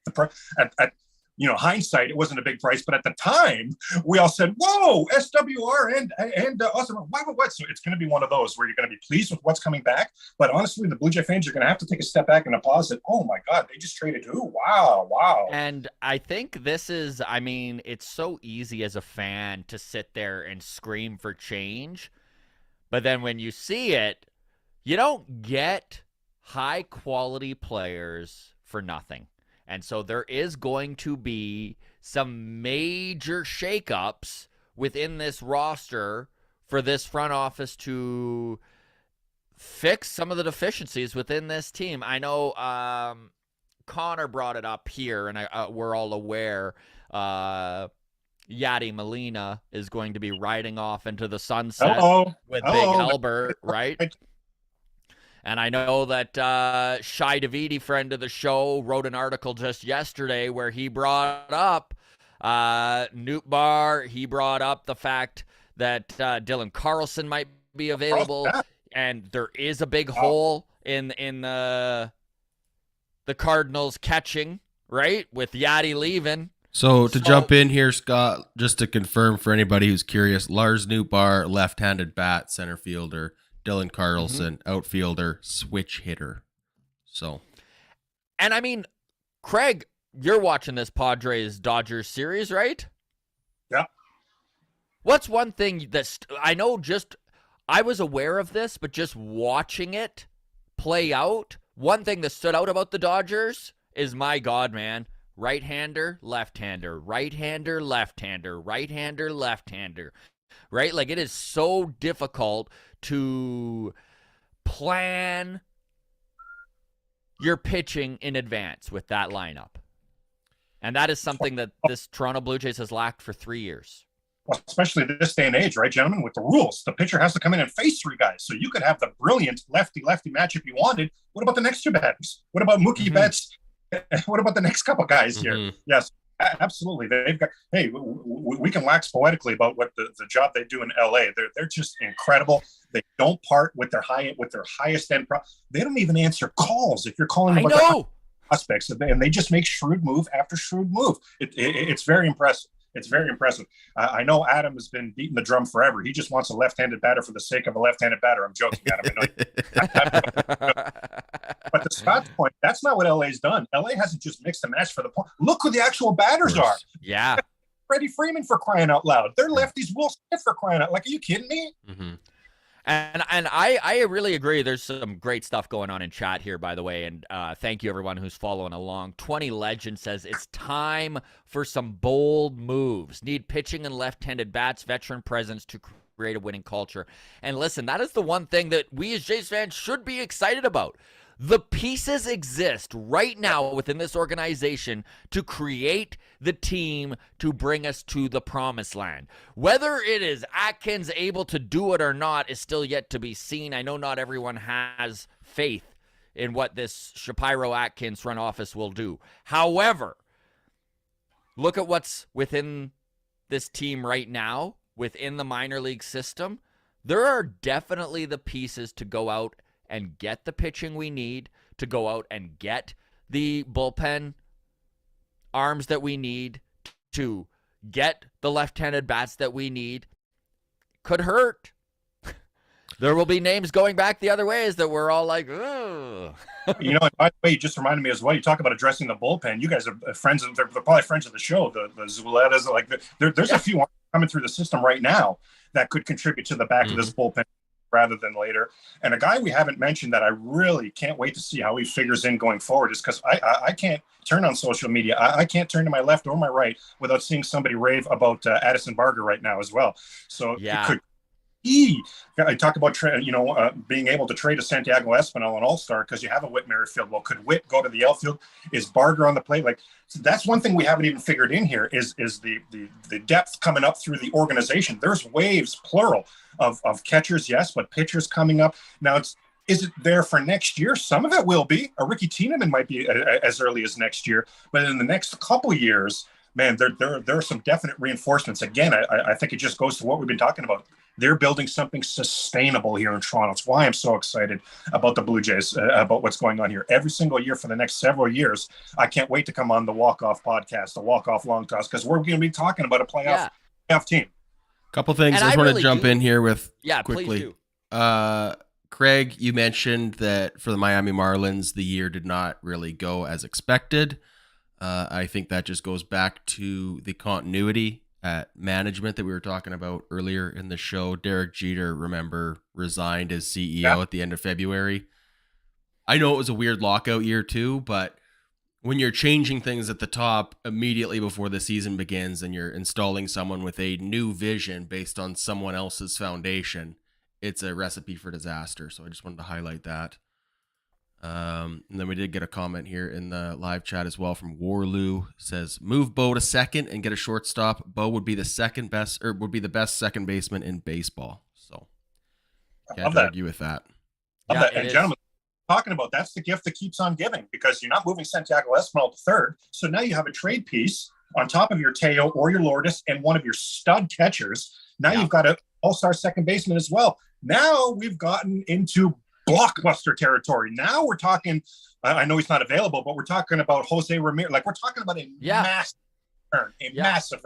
hindsight, it wasn't a big price, but at the time, we all said, whoa, SWR and awesome. What? So it's going to be one of those where you're going to be pleased with what's coming back. But honestly, the Blue Jay fans are going to have to take a step back and a pause that, oh my God, they just traded who? Wow. And I think this is, it's so easy as a fan to sit there and scream for change. But then when you see it, you don't get high quality players for nothing. And so there is going to be some major shakeups within this roster for this front office to fix some of the deficiencies within this team. I know Connor brought it up here, and we're all aware Yadi Molina is going to be riding off into the sunset with Big Albert, right? And I know that Shai Davidi, friend of the show, wrote an article just yesterday where he brought up Nootbaar. He brought up the fact that Dylan Carlson might be available, and there is a big hole in the Cardinals catching, right, with Yadi leaving. So to jump in here, Scott, just to confirm for anybody who's curious, Lars Nootbaar, left-handed bat, center fielder. Dylan Carlson, outfielder, switch hitter. So, and Craig, you're watching this Padres-Dodgers series, right? Yeah. What's one thing that I was aware of this, but just watching it play out, one thing that stood out about the Dodgers is, my God, man, right-hander, left-hander, right-hander, left-hander, right-hander, left-hander, right? Like, it is so difficult to plan your pitching in advance with that lineup. And that is something that this Toronto Blue Jays has lacked for 3 years. Well, especially this day and age, right, gentlemen? With the rules, the pitcher has to come in and face 3 guys. So you could have the brilliant lefty-lefty matchup you wanted. What about the next 2 batters? What about Mookie Betts? What about the next couple guys here? Yes, absolutely. They've got. Hey, we can wax poetically about what the job they do in LA. They're just incredible. They don't part with their highest end. They don't even answer calls if you're calling them. I know. Prospects, and they just make shrewd move after shrewd move. It's very impressive. It's very impressive. I know Adam has been beating the drum forever. He just wants a left-handed batter for the sake of a left-handed batter. I'm joking, Adam. But to Scott's point, that's not what LA's done. LA hasn't just mixed and matched for the point. Look who the actual batters are. Yeah. Freddie Freeman, for crying out loud. They're lefties. Will Smith, for crying out. Like, are you kidding me? And I really agree. There's some great stuff going on in chat here, by the way. And thank you, everyone who's following along. 20 Legend says, it's time for some bold moves. Need pitching and left-handed bats, veteran presence to create a winning culture. And listen, that is the one thing that we as Jays fans should be excited about. The pieces exist right now within this organization to create the team to bring us to the promised land. Whether it is Atkins able to do it or not is still yet to be seen. I know not everyone has faith in what this Shapiro-Atkins front office will do. However, look at what's within this team right now, within the minor league system. There are definitely the pieces to go out and get the pitching we need, to go out and get the bullpen arms that we need, to get the left-handed bats that we need. Could hurt. There will be names going back the other ways that we're all like, ugh. You know, and by the way, you just reminded me as well. You talk about addressing the bullpen. You guys are friends, they're probably friends of the show. The Zuletas, like there's a few coming through the system right now that could contribute to the back of this bullpen rather than later. And a guy we haven't mentioned that I really can't wait to see how he figures in going forward is because I can't turn on social media. I can't turn to my left or my right without seeing somebody rave about Addison Barger right now as well. So I talk about being able to trade a Santiago Espinal an all-star because you have a Whit Merrifield. Well, could Whit go to the outfield? Is Barger on the plate? Like, so that's one thing we haven't even figured in here is the depth coming up through the organization. There's waves, plural, of catchers, yes, but pitchers coming up. Now, is it there for next year? Some of it will be. A Ricky Tiedemann might be as early as next year, but in the next couple years, man, there are some definite reinforcements. Again, I think it just goes to what we've been talking about. They're building something sustainable here in Toronto. It's why I'm so excited about the Blue Jays, about what's going on here. Every single year for the next several years, I can't wait to come on the Walk-Off podcast, the Walk-Off Long Toss, because we're going to be talking about a playoff team. Couple things I just want to jump in here with quickly. Please do. Craig, you mentioned that for the Miami Marlins, the year did not really go as expected. I think that just goes back to the continuity at management that we were talking about earlier in the show. Derek Jeter, remember, resigned as CEO at the end of February. I know it was a weird lockout year too, but when you're changing things at the top immediately before the season begins and you're installing someone with a new vision based on someone else's foundation, it's a recipe for disaster. So I just wanted to highlight that. And then we did get a comment here in the live chat as well from Warloo. Says, move Bo to second and get a shortstop. Bo would be the best second baseman in baseball. So can't argue with that. Love that. And gentlemen, talking about that's the gift that keeps on giving because you're not moving Santiago Espinal to third. So now you have a trade piece on top of your Teo or your Lourdes and one of your stud catchers. Now you've got an all-star second baseman as well. Now we've gotten into blockbuster territory. Now we're talking, I know he's not available, but we're talking about Jose Ramirez. Like we're talking about a massive turn, massive.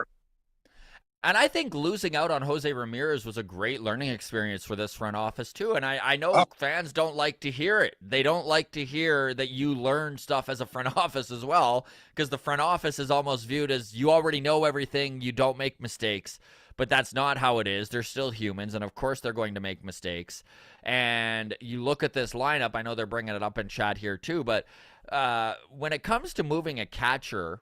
And I think losing out on Jose Ramirez was a great learning experience for this front office too. And I know fans don't like to hear it. They don't like to hear that you learn stuff as a front office as well, because the front office is almost viewed as you already know everything, you don't make mistakes. But that's not how it is. They're still humans, and of course they're going to make mistakes. And you look at this lineup, I know they're bringing it up in chat here too, but when it comes to moving a catcher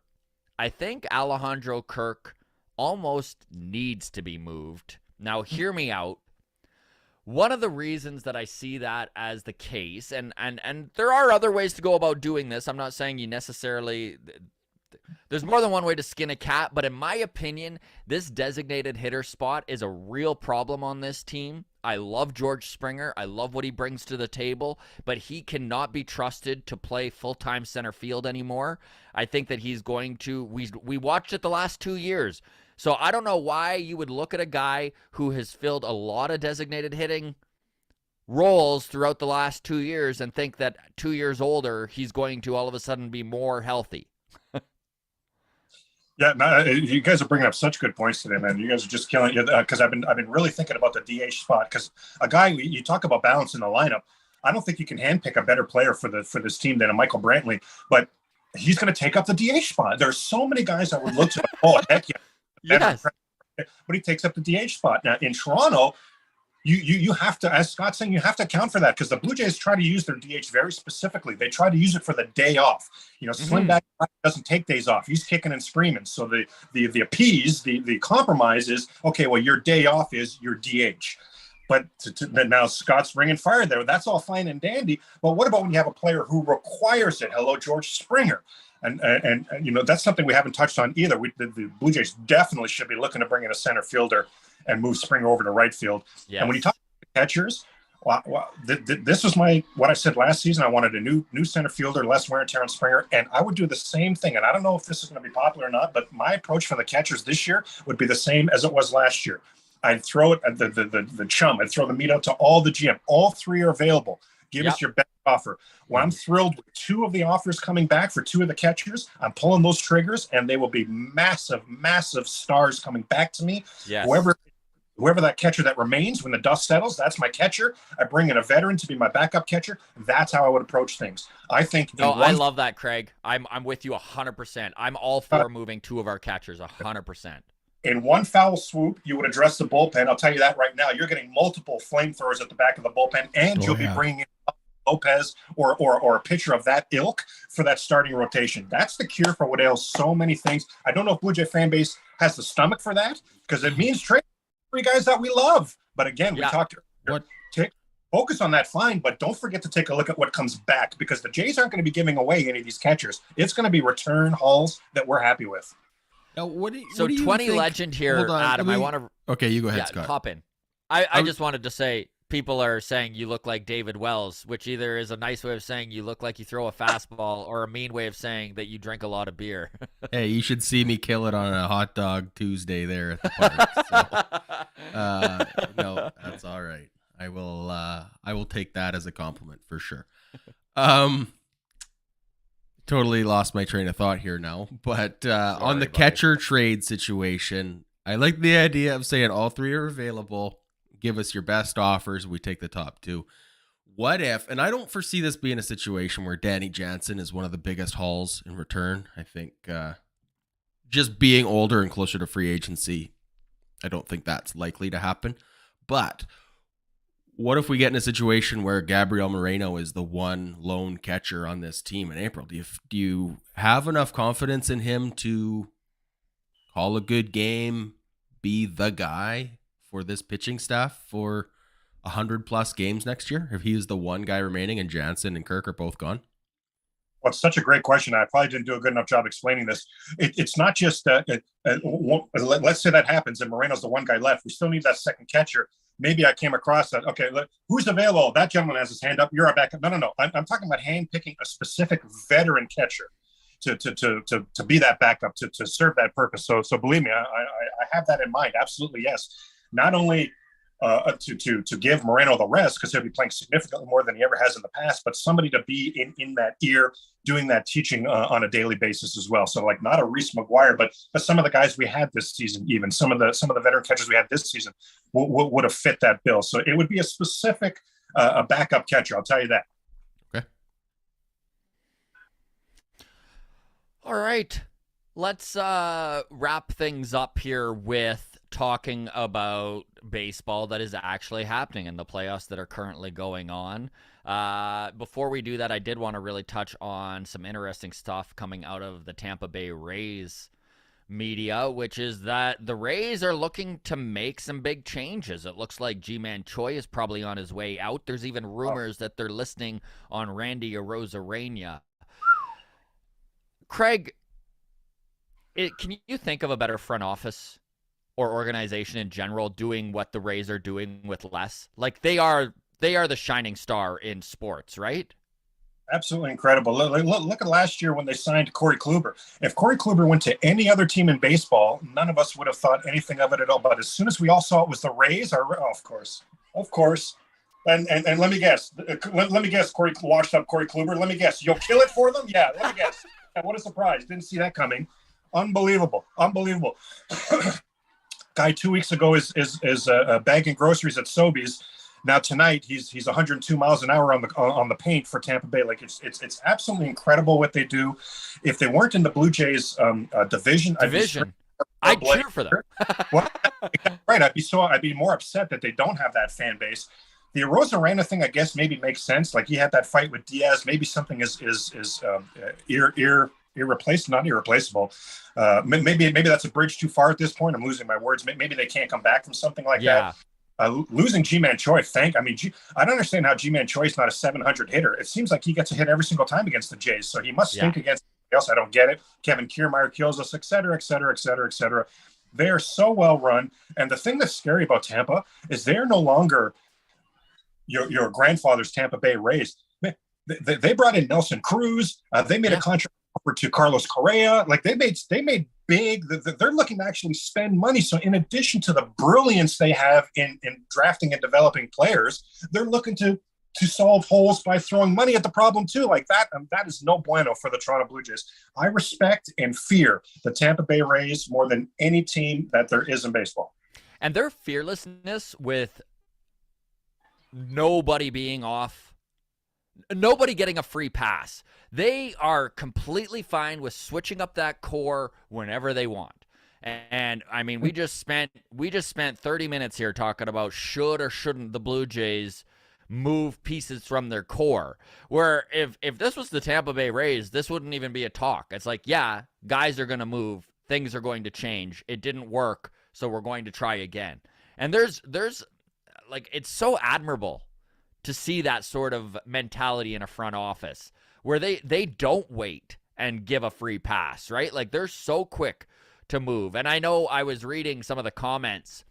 I think Alejandro Kirk almost needs to be moved. Now, hear me out. One of the reasons that I see that as the case, and there are other ways to go about doing this. I'm not saying you necessarily. There's more than one way to skin a cat, but in my opinion, this designated hitter spot is a real problem on this team. I love George Springer. I love what he brings to the table, but he cannot be trusted to play full-time center field anymore. I think that he's going to, we watched it the last 2 years. So I don't know why you would look at a guy who has filled a lot of designated hitting roles throughout the last 2 years and think that 2 years older, he's going to all of a sudden be more healthy. Yeah, no, you guys are bringing up such good points today, man. You guys are just killing it because I've been really thinking about the DH spot because a guy you talk about balance in the lineup. I don't think you can handpick a better player for this team than a Michael Brantley, but he's going to take up the DH spot. There's so many guys I would look to. Like, oh heck yeah, yes. But he takes up the DH spot now in Toronto. You have to, as Scott's saying, you have to account for that because the Blue Jays try to use their DH very specifically. They try to use it for the day off. Slim back doesn't take days off. He's kicking and screaming. So the appease, the compromise is, okay, well, your day off is your DH. But now Scott's bringing fire there. That's all fine and dandy. But what about when you have a player who requires it? Hello, George Springer. And that's something we haven't touched on either. The Blue Jays definitely should be looking to bring in a center fielder and move Springer over to right field. Yes. And when you talk about catchers, this was what I said last season. I wanted a new center fielder, less wear and tear on Springer, and I would do the same thing. And I don't know if this is going to be popular or not, but my approach for the catchers this year would be the same as it was last year. I'd throw it at the chum. I'd throw the meat out to all the GM. All three are available. Give us your best offer. Well, I'm thrilled with 2 of the offers coming back for 2 of the catchers. I'm pulling those triggers, and they will be massive, massive stars coming back to me. Yes. Whoever that catcher that remains when the dust settles, that's my catcher. I bring in a veteran to be my backup catcher. That's how I would approach things. I think. No, I love that, Craig. I'm with you 100%. I'm all for moving 2 of our catchers 100%. In one foul swoop, you would address the bullpen. I'll tell you that right now. You're getting multiple flamethrowers at the back of the bullpen, and you'll be bringing in Lopez or a pitcher of that ilk for that starting rotation. That's the cure for what ails so many things. I don't know if Blue Jay fan base has the stomach for that because it means trade 3 guys that we love. But again, we talked earlier. Focus on that fine, but don't forget to take a look at what comes back because the Jays aren't going to be giving away any of these catchers. It's going to be return hauls that we're happy with. Now, what do you 20 think? legend here, Adam. I want to. Okay, you go ahead, Scott. Hop in. I just wanted to say people are saying you look like David Wells, which either is a nice way of saying you look like you throw a fastball or a mean way of saying that you drink a lot of beer. Hey, you should see me kill it on a hot dog Tuesday there at the park. So, no, that's all right. I will take that as a compliment for sure. Totally lost my train of thought here now, but on the catcher trade situation, I like the idea of saying all 3 are available. Give us your best offers. We take the top 2. What if, and I don't foresee this being a situation where Danny Jansen is one of the biggest hauls in return. I think just being older and closer to free agency, I don't think that's likely to happen. But what if we get in a situation where Gabriel Moreno is the one lone catcher on this team in April? Do you have enough confidence in him to call a good game, be the guy for this pitching staff for 100+ games next year if he is the one guy remaining and Jansen and Kirk are both gone? Well, it's such a great question. I probably didn't do a good enough job explaining this. It's not just let's say that happens and Moreno's the one guy left. We still need that second catcher. Maybe I came across that. Okay, who's available? That gentleman has his hand up. You're our backup. No. I'm talking about handpicking a specific veteran catcher to be that backup to serve that purpose. So believe me, I have that in mind. Absolutely, yes. Not only to give Moreno the rest because he'll be playing significantly more than he ever has in the past, but somebody to be in that ear doing that teaching on a daily basis as well. So like not a Reese McGuire, but some of the guys we had this season, even some of the veteran catchers we had this season would have fit that bill. So it would be a specific a backup catcher. I'll tell you that. Okay. All right. Let's wrap things up here with talking about baseball that is actually happening in the playoffs that are currently going on. Before we do that, I did want to really touch on some interesting stuff coming out of the Tampa Bay Rays media, which is that the Rays are looking to make some big changes. It looks like Ji-Man Choi is probably on his way out. There's even rumors that they're listening on Randy Arozarena. Craig, can you think of a better front office or organization in general doing what the Rays are doing with less? Like they are the shining star in sports, right? Absolutely incredible. Look at last year when they signed Corey Kluber. If Corey Kluber went to any other team in baseball, none of us would have thought anything of it at all. But as soon as we all saw it was the Rays, of course. And let me guess. Let me guess. Corey washed up Corey Kluber. Let me guess. You'll kill it for them? Yeah. Let me guess. Yeah, what a surprise! Didn't see that coming. Unbelievable. Guy 2 weeks ago is bagging groceries at Sobeys. Now tonight he's 102 miles an hour on the paint for Tampa Bay. Like it's absolutely incredible what they do. If they weren't in the Blue Jays division, I'd cheer for them. Well, right. I'd be more upset that they don't have that fan base. The Arozarena thing, I guess, maybe makes sense. Like he had that fight with Diaz. Maybe something is irreplaceable. Maybe that's a bridge too far at this point. I'm losing my words. Maybe they can't come back from something like that. Losing Ji-Man Choi, I don't understand how Ji-Man Choi is not a 700 hitter. It seems like he gets a hit every single time against the Jays, so he must stink against somebody else. I don't get it. Kevin Kiermaier kills us, et cetera, et cetera, et cetera, et cetera. They are so well run, and the thing that's scary about Tampa is they're no longer your grandfather's Tampa Bay Rays. They brought in Nelson Cruz. They made a contract offer to Carlos Correa. Like they made big. They're looking to actually spend money. So in addition to the brilliance they have in drafting and developing players, they're looking to solve holes by throwing money at the problem too. Like that is no bueno for the Toronto Blue Jays. I respect and fear the Tampa Bay Rays more than any team that there is in baseball. And their fearlessness with nobody being off, nobody getting a free pass. They are completely fine with switching up that core whenever they want. And I mean, we just spent 30 minutes here talking about should or shouldn't the Blue Jays move pieces from their core. Where if this was the Tampa Bay Rays, this wouldn't even be a talk. It's like, yeah, guys are going to move, things are going to change. It didn't work, so we're going to try again. And there's like, it's so admirable to see that sort of mentality in a front office where they don't wait and give a free pass, right? Like they're so quick to move. And I know I was reading some of the comments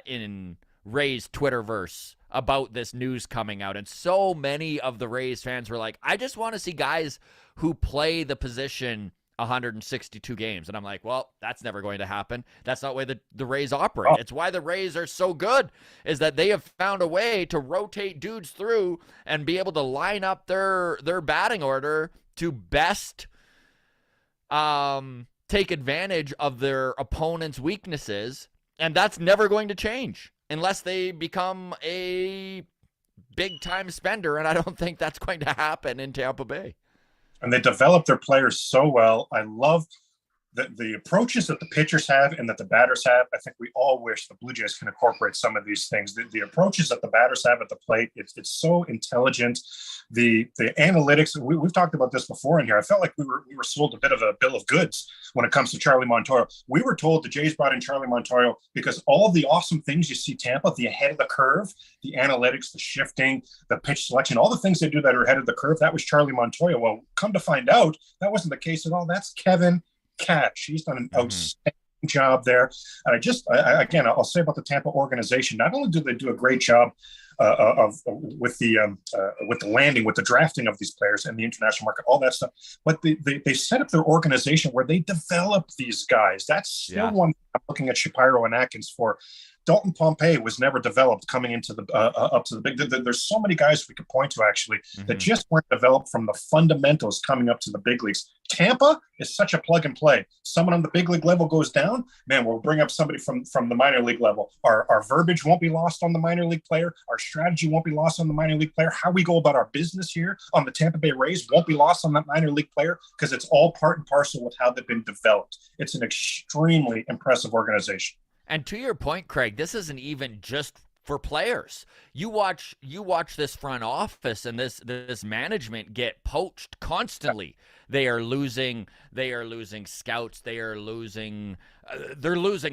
in Rays Twitterverse about this news coming out, and so many of the Rays fans were like, I just want to see guys who play the position 162 games. And I'm like, well, that's never going to happen. That's not the way the Rays operate. It's why the Rays are so good, is that they have found a way to rotate dudes through and be able to line up their batting order to best take advantage of their opponent's weaknesses. And that's never going to change unless they become a big-time spender, and I don't think that's going to happen in Tampa Bay. And they develop their players so well. I love the approaches that the pitchers have and that the batters have. I think we all wish the Blue Jays can incorporate some of these things. The approaches that the batters have at the plate, it's so intelligent. The analytics, we've talked about this before in here. I felt like we were sold a bit of a bill of goods when it comes to Charlie Montoyo. We were told the Jays brought in Charlie Montoyo because all of the awesome things you see Tampa, the ahead of the curve, the analytics, the shifting, the pitch selection, all the things they do that are ahead of the curve, that was Charlie Montoyo. Well, come to find out, that wasn't the case at all. That's Kevin Cash. He's done an outstanding job there. And again, I'll say about the Tampa organization, not only do they do a great job with the landing, with the drafting of these players and the international market, all that stuff, but they set up their organization where they develop these guys. That's still one thing I'm looking at Shapiro and Atkins for. Dalton Pompey was never developed coming into the up to the big. There's so many guys we could point to actually that just weren't developed from the fundamentals coming up to the big leagues. Tampa is such a plug and play. Someone on the big league level goes down, man, we'll bring up somebody from the minor league level. Our verbiage won't be lost on the minor league player. Our strategy won't be lost on the minor league player. How we go about our business here on the Tampa Bay Rays won't be lost on that minor league player because it's all part and parcel with how they've been developed. It's an extremely impressive organization. And to your point, Craig, this isn't even just for players. You watch this front office and this management get poached constantly. They are losing scouts. They're losing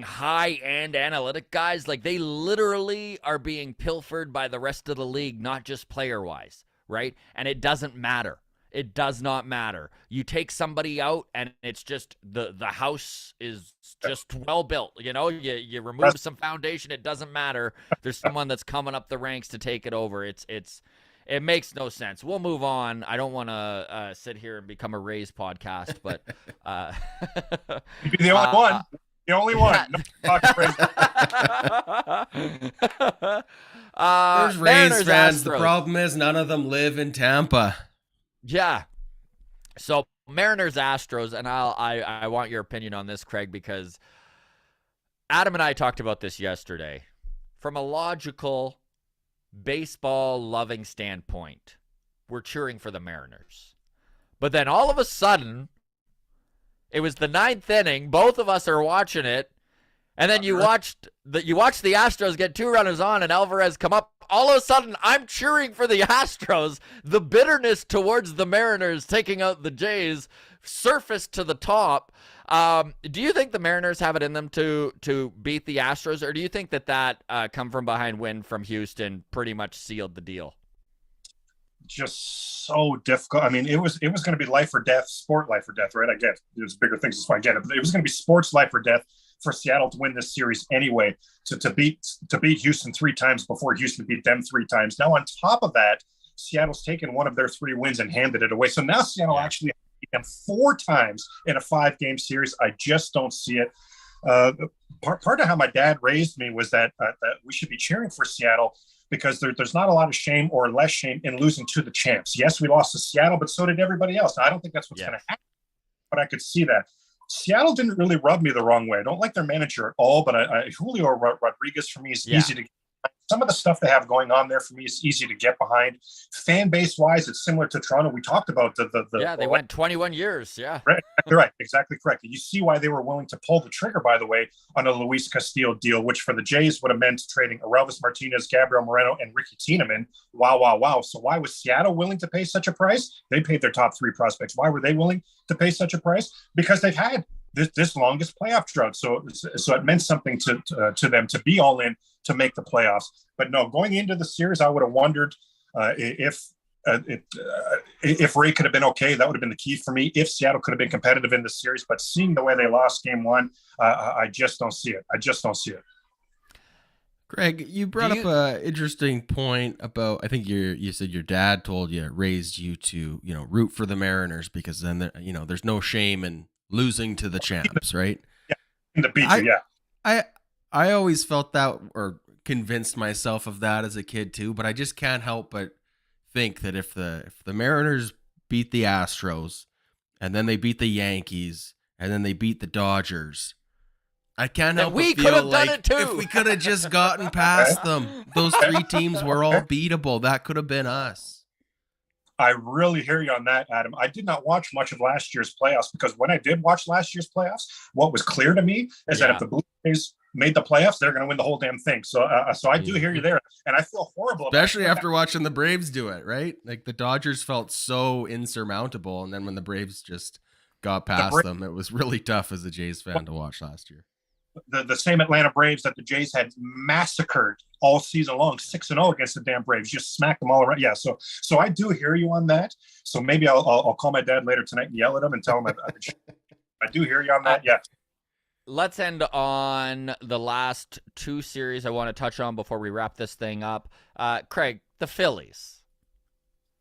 high-end analytic guys. Like, they literally are being pilfered by the rest of the league, not just player-wise, right? And it doesn't matter. It does not matter. You take somebody out, and it's just the house is just well built. You know, you remove some foundation. It doesn't matter. There's someone that's coming up the ranks to take it over. It makes no sense. We'll move on. I don't want to sit here and become a Rays podcast, but you'd be the only one. The only one. There's Rays fans. The problem is none of them live in Tampa. Yeah. So Mariners Astros, and I want your opinion on this, Craig, because Adam and I talked about this yesterday. From a logical, baseball-loving standpoint, we're cheering for the Mariners. But then all of a sudden, it was the 9th inning. Both of us are watching it. And then you watched the Astros get 2 runners on and Alvarez come up. All of a sudden, I'm cheering for the Astros. The bitterness towards the Mariners taking out the Jays surfaced to the top. Do you think the Mariners have it in them to beat the Astros, or do you think that come from behind win from Houston pretty much sealed the deal? Just so difficult. I mean, it was going to be life or death, sport life or death, right? I get there's bigger things, that's why I get it. But it was going to be sports life or death for Seattle to win this series anyway, to beat Houston 3 times before Houston beat them 3 times. Now, on top of that, Seattle's taken one of their 3 wins and handed it away. So now Seattle actually beat them 4 times in a 5-game series. I just don't see it. Part of how my dad raised me was that we should be cheering for Seattle because there's not a lot of shame or less shame in losing to the champs. Yes, we lost to Seattle, but so did everybody else. Now, I don't think that's what's going to happen, but I could see that. Seattle didn't really rub me the wrong way. I don't like their manager at all, but Julio Rodriguez for me is easy to get behind. Some of the stuff they have going on there for me is easy to get behind. Fan base wise, it's similar to Toronto. We talked about they went 21 years. Yeah, right, exactly correct. You see why they were willing to pull the trigger, by the way, on a Luis Castillo deal, which for the Jays would have meant trading Aurelvis Martinez, Gabriel Moreno, and Ricky Tiedemann. Wow. So why was Seattle willing to pay such a price? They paid their top 3 prospects. Why were they willing to pay such a price? Because they've had this longest playoff drought. So it meant something to them to be all in to make the playoffs. But no, going into the series, I would have wondered if Ray could have been okay. That would have been the key for me. If Seattle could have been competitive in the series, but seeing the way they lost game 1, I just don't see it. Greg, you brought up an interesting point about, I think you said your dad raised you to, root for the Mariners because then, there's no shame in losing to the champs, right? Yeah, to beat you, yeah. I always felt that, or convinced myself of that as a kid too, but I just can't help but think that if the Mariners beat the Astros and then they beat the Yankees and then they beat the Dodgers, I can't help but feel like if we could have just gotten past them, those 3 teams were all beatable. That could have been us. I really hear you on that, Adam. I did not watch much of last year's playoffs because when I did watch last year's playoffs, what was clear to me is that if the Blue Jays made the playoffs, they're going to win the whole damn thing. So I do hear you there, and I feel horrible. Especially after watching the Braves do it, right? Like the Dodgers felt so insurmountable, and then when the Braves just got past them, it was really tough as a Jays fan to watch last year. The same Atlanta Braves that the Jays had massacred all season long, 6-0 against the damn Braves, just smacked them all around. Yeah, so I do hear you on that. So maybe I'll call my dad later tonight and yell at him and tell him I do hear you on that. Yeah. Let's end on the last 2 series I want to touch on before we wrap this thing up. Craig, the Phillies.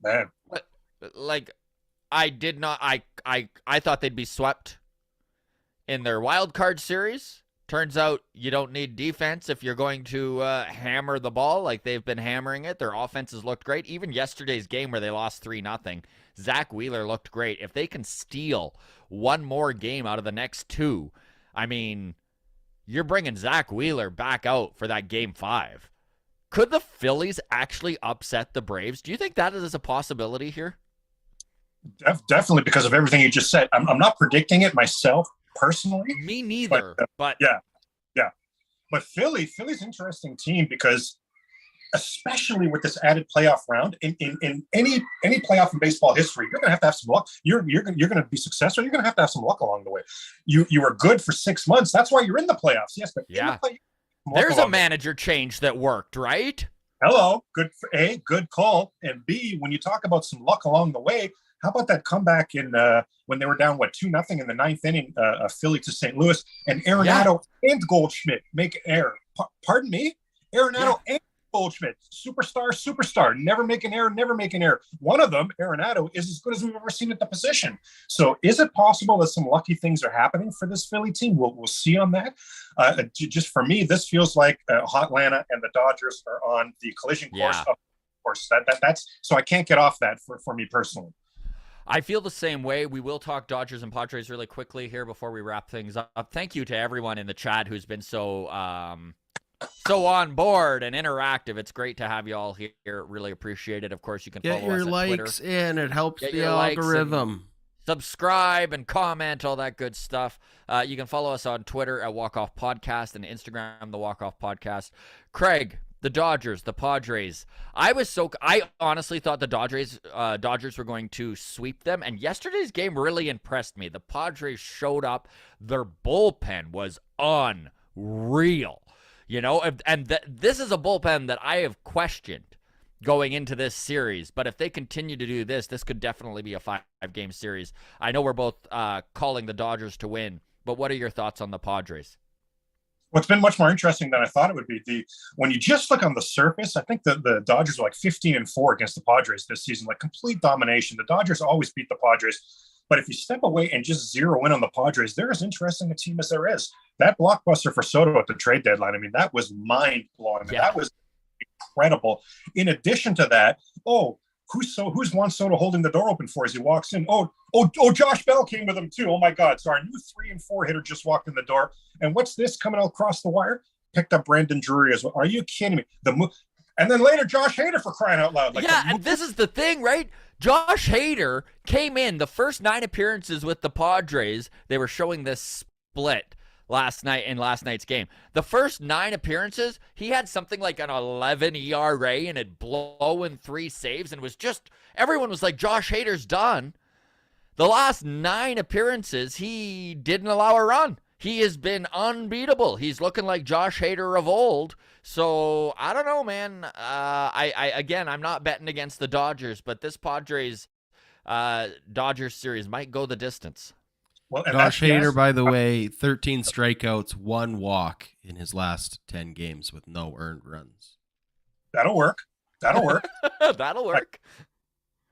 Man, like I thought they'd be swept in their wild card series. Turns out you don't need defense if you're going to hammer the ball like they've been hammering it. Their offenses looked great. Even yesterday's game where they lost 3-0, Zach Wheeler looked great. If they can steal one more game out of the next 2, I mean, you're bringing Zach Wheeler back out for that game 5. Could the Phillies actually upset the Braves? Do you think that is a possibility here? Definitely, because of everything you just said. I'm not predicting it myself personally. Me neither. But yeah. But Philly's an interesting team because, especially with this added playoff round, in any playoff in baseball history, you're going to have some luck. You're going to be successful. You're going to have some luck along the way. You were good for 6 months. That's why you're in the playoffs. Yes, but yeah, there's a manager change that worked, right? Hello, good for A, good call, and B, when you talk about some luck along the way, how about that comeback in when they were down 2-0 in the 9th inning, Philly to St. Louis, and Arenado and Goldschmidt make an error. Pardon me, Arenado and Goldschmidt, superstar, never make an error. One of them, Arenado, is as good as we've ever seen at the position. So is it possible that some lucky things are happening for this Philly team? We'll see on that. Just for me, this feels like Hotlanta and the Dodgers are on the collision course. Of course, that's so I can't get off that for me personally. I feel the same way. We will talk Dodgers and Padres really quickly here before we wrap things up. Thank you to everyone in the chat who's been so on board and interactive. It's great to have you all here. Really appreciate it. Of course, you can follow us on Twitter. Get your likes in. It helps the algorithm. Subscribe and comment, all that good stuff. You can follow us on Twitter at Walk Off Podcast and Instagram, the Walk Off Podcast. Craig, the Dodgers, the Padres. I honestly thought the Dodgers were going to sweep them, and yesterday's game really impressed me. The Padres showed up. Their bullpen was unreal. This is a bullpen that I have questioned going into this series. But if they continue to do this could definitely be a 5-game series. I know we're both calling the Dodgers to win, but what are your thoughts on the Padres? What's been much more interesting than I thought it would be, when you just look on the surface, I think the Dodgers are 15-4 against the Padres this season, complete domination. The Dodgers always beat the Padres. But if you step away and just zero in on the Padres, they're as interesting a team as there is. That blockbuster for Soto at the trade deadline, that was mind-blowing. Yeah. That was incredible. In addition to that, who's Juan Soto holding the door open for as he walks in? Josh Bell came with him too. Oh my God. So our new 3 and 4 hitter just walked in the door. And what's this coming across the wire? Picked up Brandon Drury as well. Are you kidding me? And then later, Josh Hader, for crying out loud. And this is the thing, right? Josh Hader came in the first 9 appearances with the Padres. They were showing this split last night in last night's game. The first 9 appearances, he had something like an 11 ERA and had blown 3 saves, and was just, everyone was like, Josh Hader's done. The last 9 appearances, he didn't allow a run. He has been unbeatable. He's looking like Josh Hader of old. So I don't know, man. I'm not betting against the Dodgers, but this Padres Dodgers series might go the distance. Well, Josh Hader, by the way, 13 strikeouts, 1 walk in his last 10 games with no earned runs. That'll work. That'll work.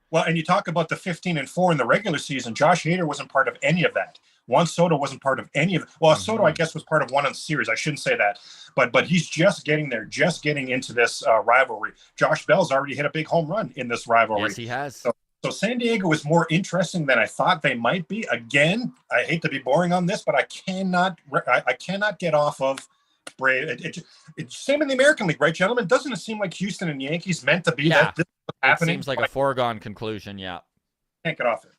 Well, and you talk about the 15-4 in the regular season. Josh Hader wasn't part of any of that. Juan Soto wasn't part of any of it. Well, Soto, I guess, was part of one of the series. I shouldn't say that. But he's just getting there, just getting into this rivalry. Josh Bell's already hit a big home run in this rivalry. Yes, he has. So San Diego is more interesting than I thought they might be. Again, I hate to be boring on this, but I cannot get off of Brave. It's same in the American League, right, gentlemen? Doesn't it seem like Houston and Yankees meant to be that? This is happening. It seems like a foregone conclusion, yeah. Can't get off it.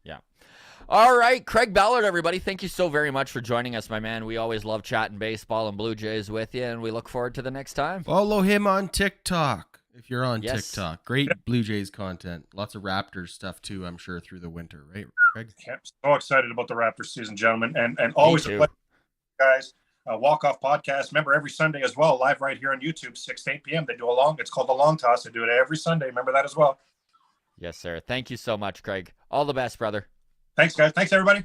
Yeah. All right, Craig Ballard, everybody. Thank you so very much for joining us, my man. We always love chatting baseball and Blue Jays with you, and we look forward to the next time. Follow him on TikTok if you're on TikTok. Great Blue Jays content. Lots of Raptors stuff, too, I'm sure, through the winter, right, Craig? Yeah, so excited about the Raptors season, gentlemen, and always a pleasure, guys. Walk-Off Podcast. Remember, every Sunday as well, live right here on YouTube, 6 to 8 p.m. They do it's called the Long Toss. They do it every Sunday. Remember that as well. Yes, sir. Thank you so much, Craig. All the best, brother. Thanks, guys. Thanks, everybody.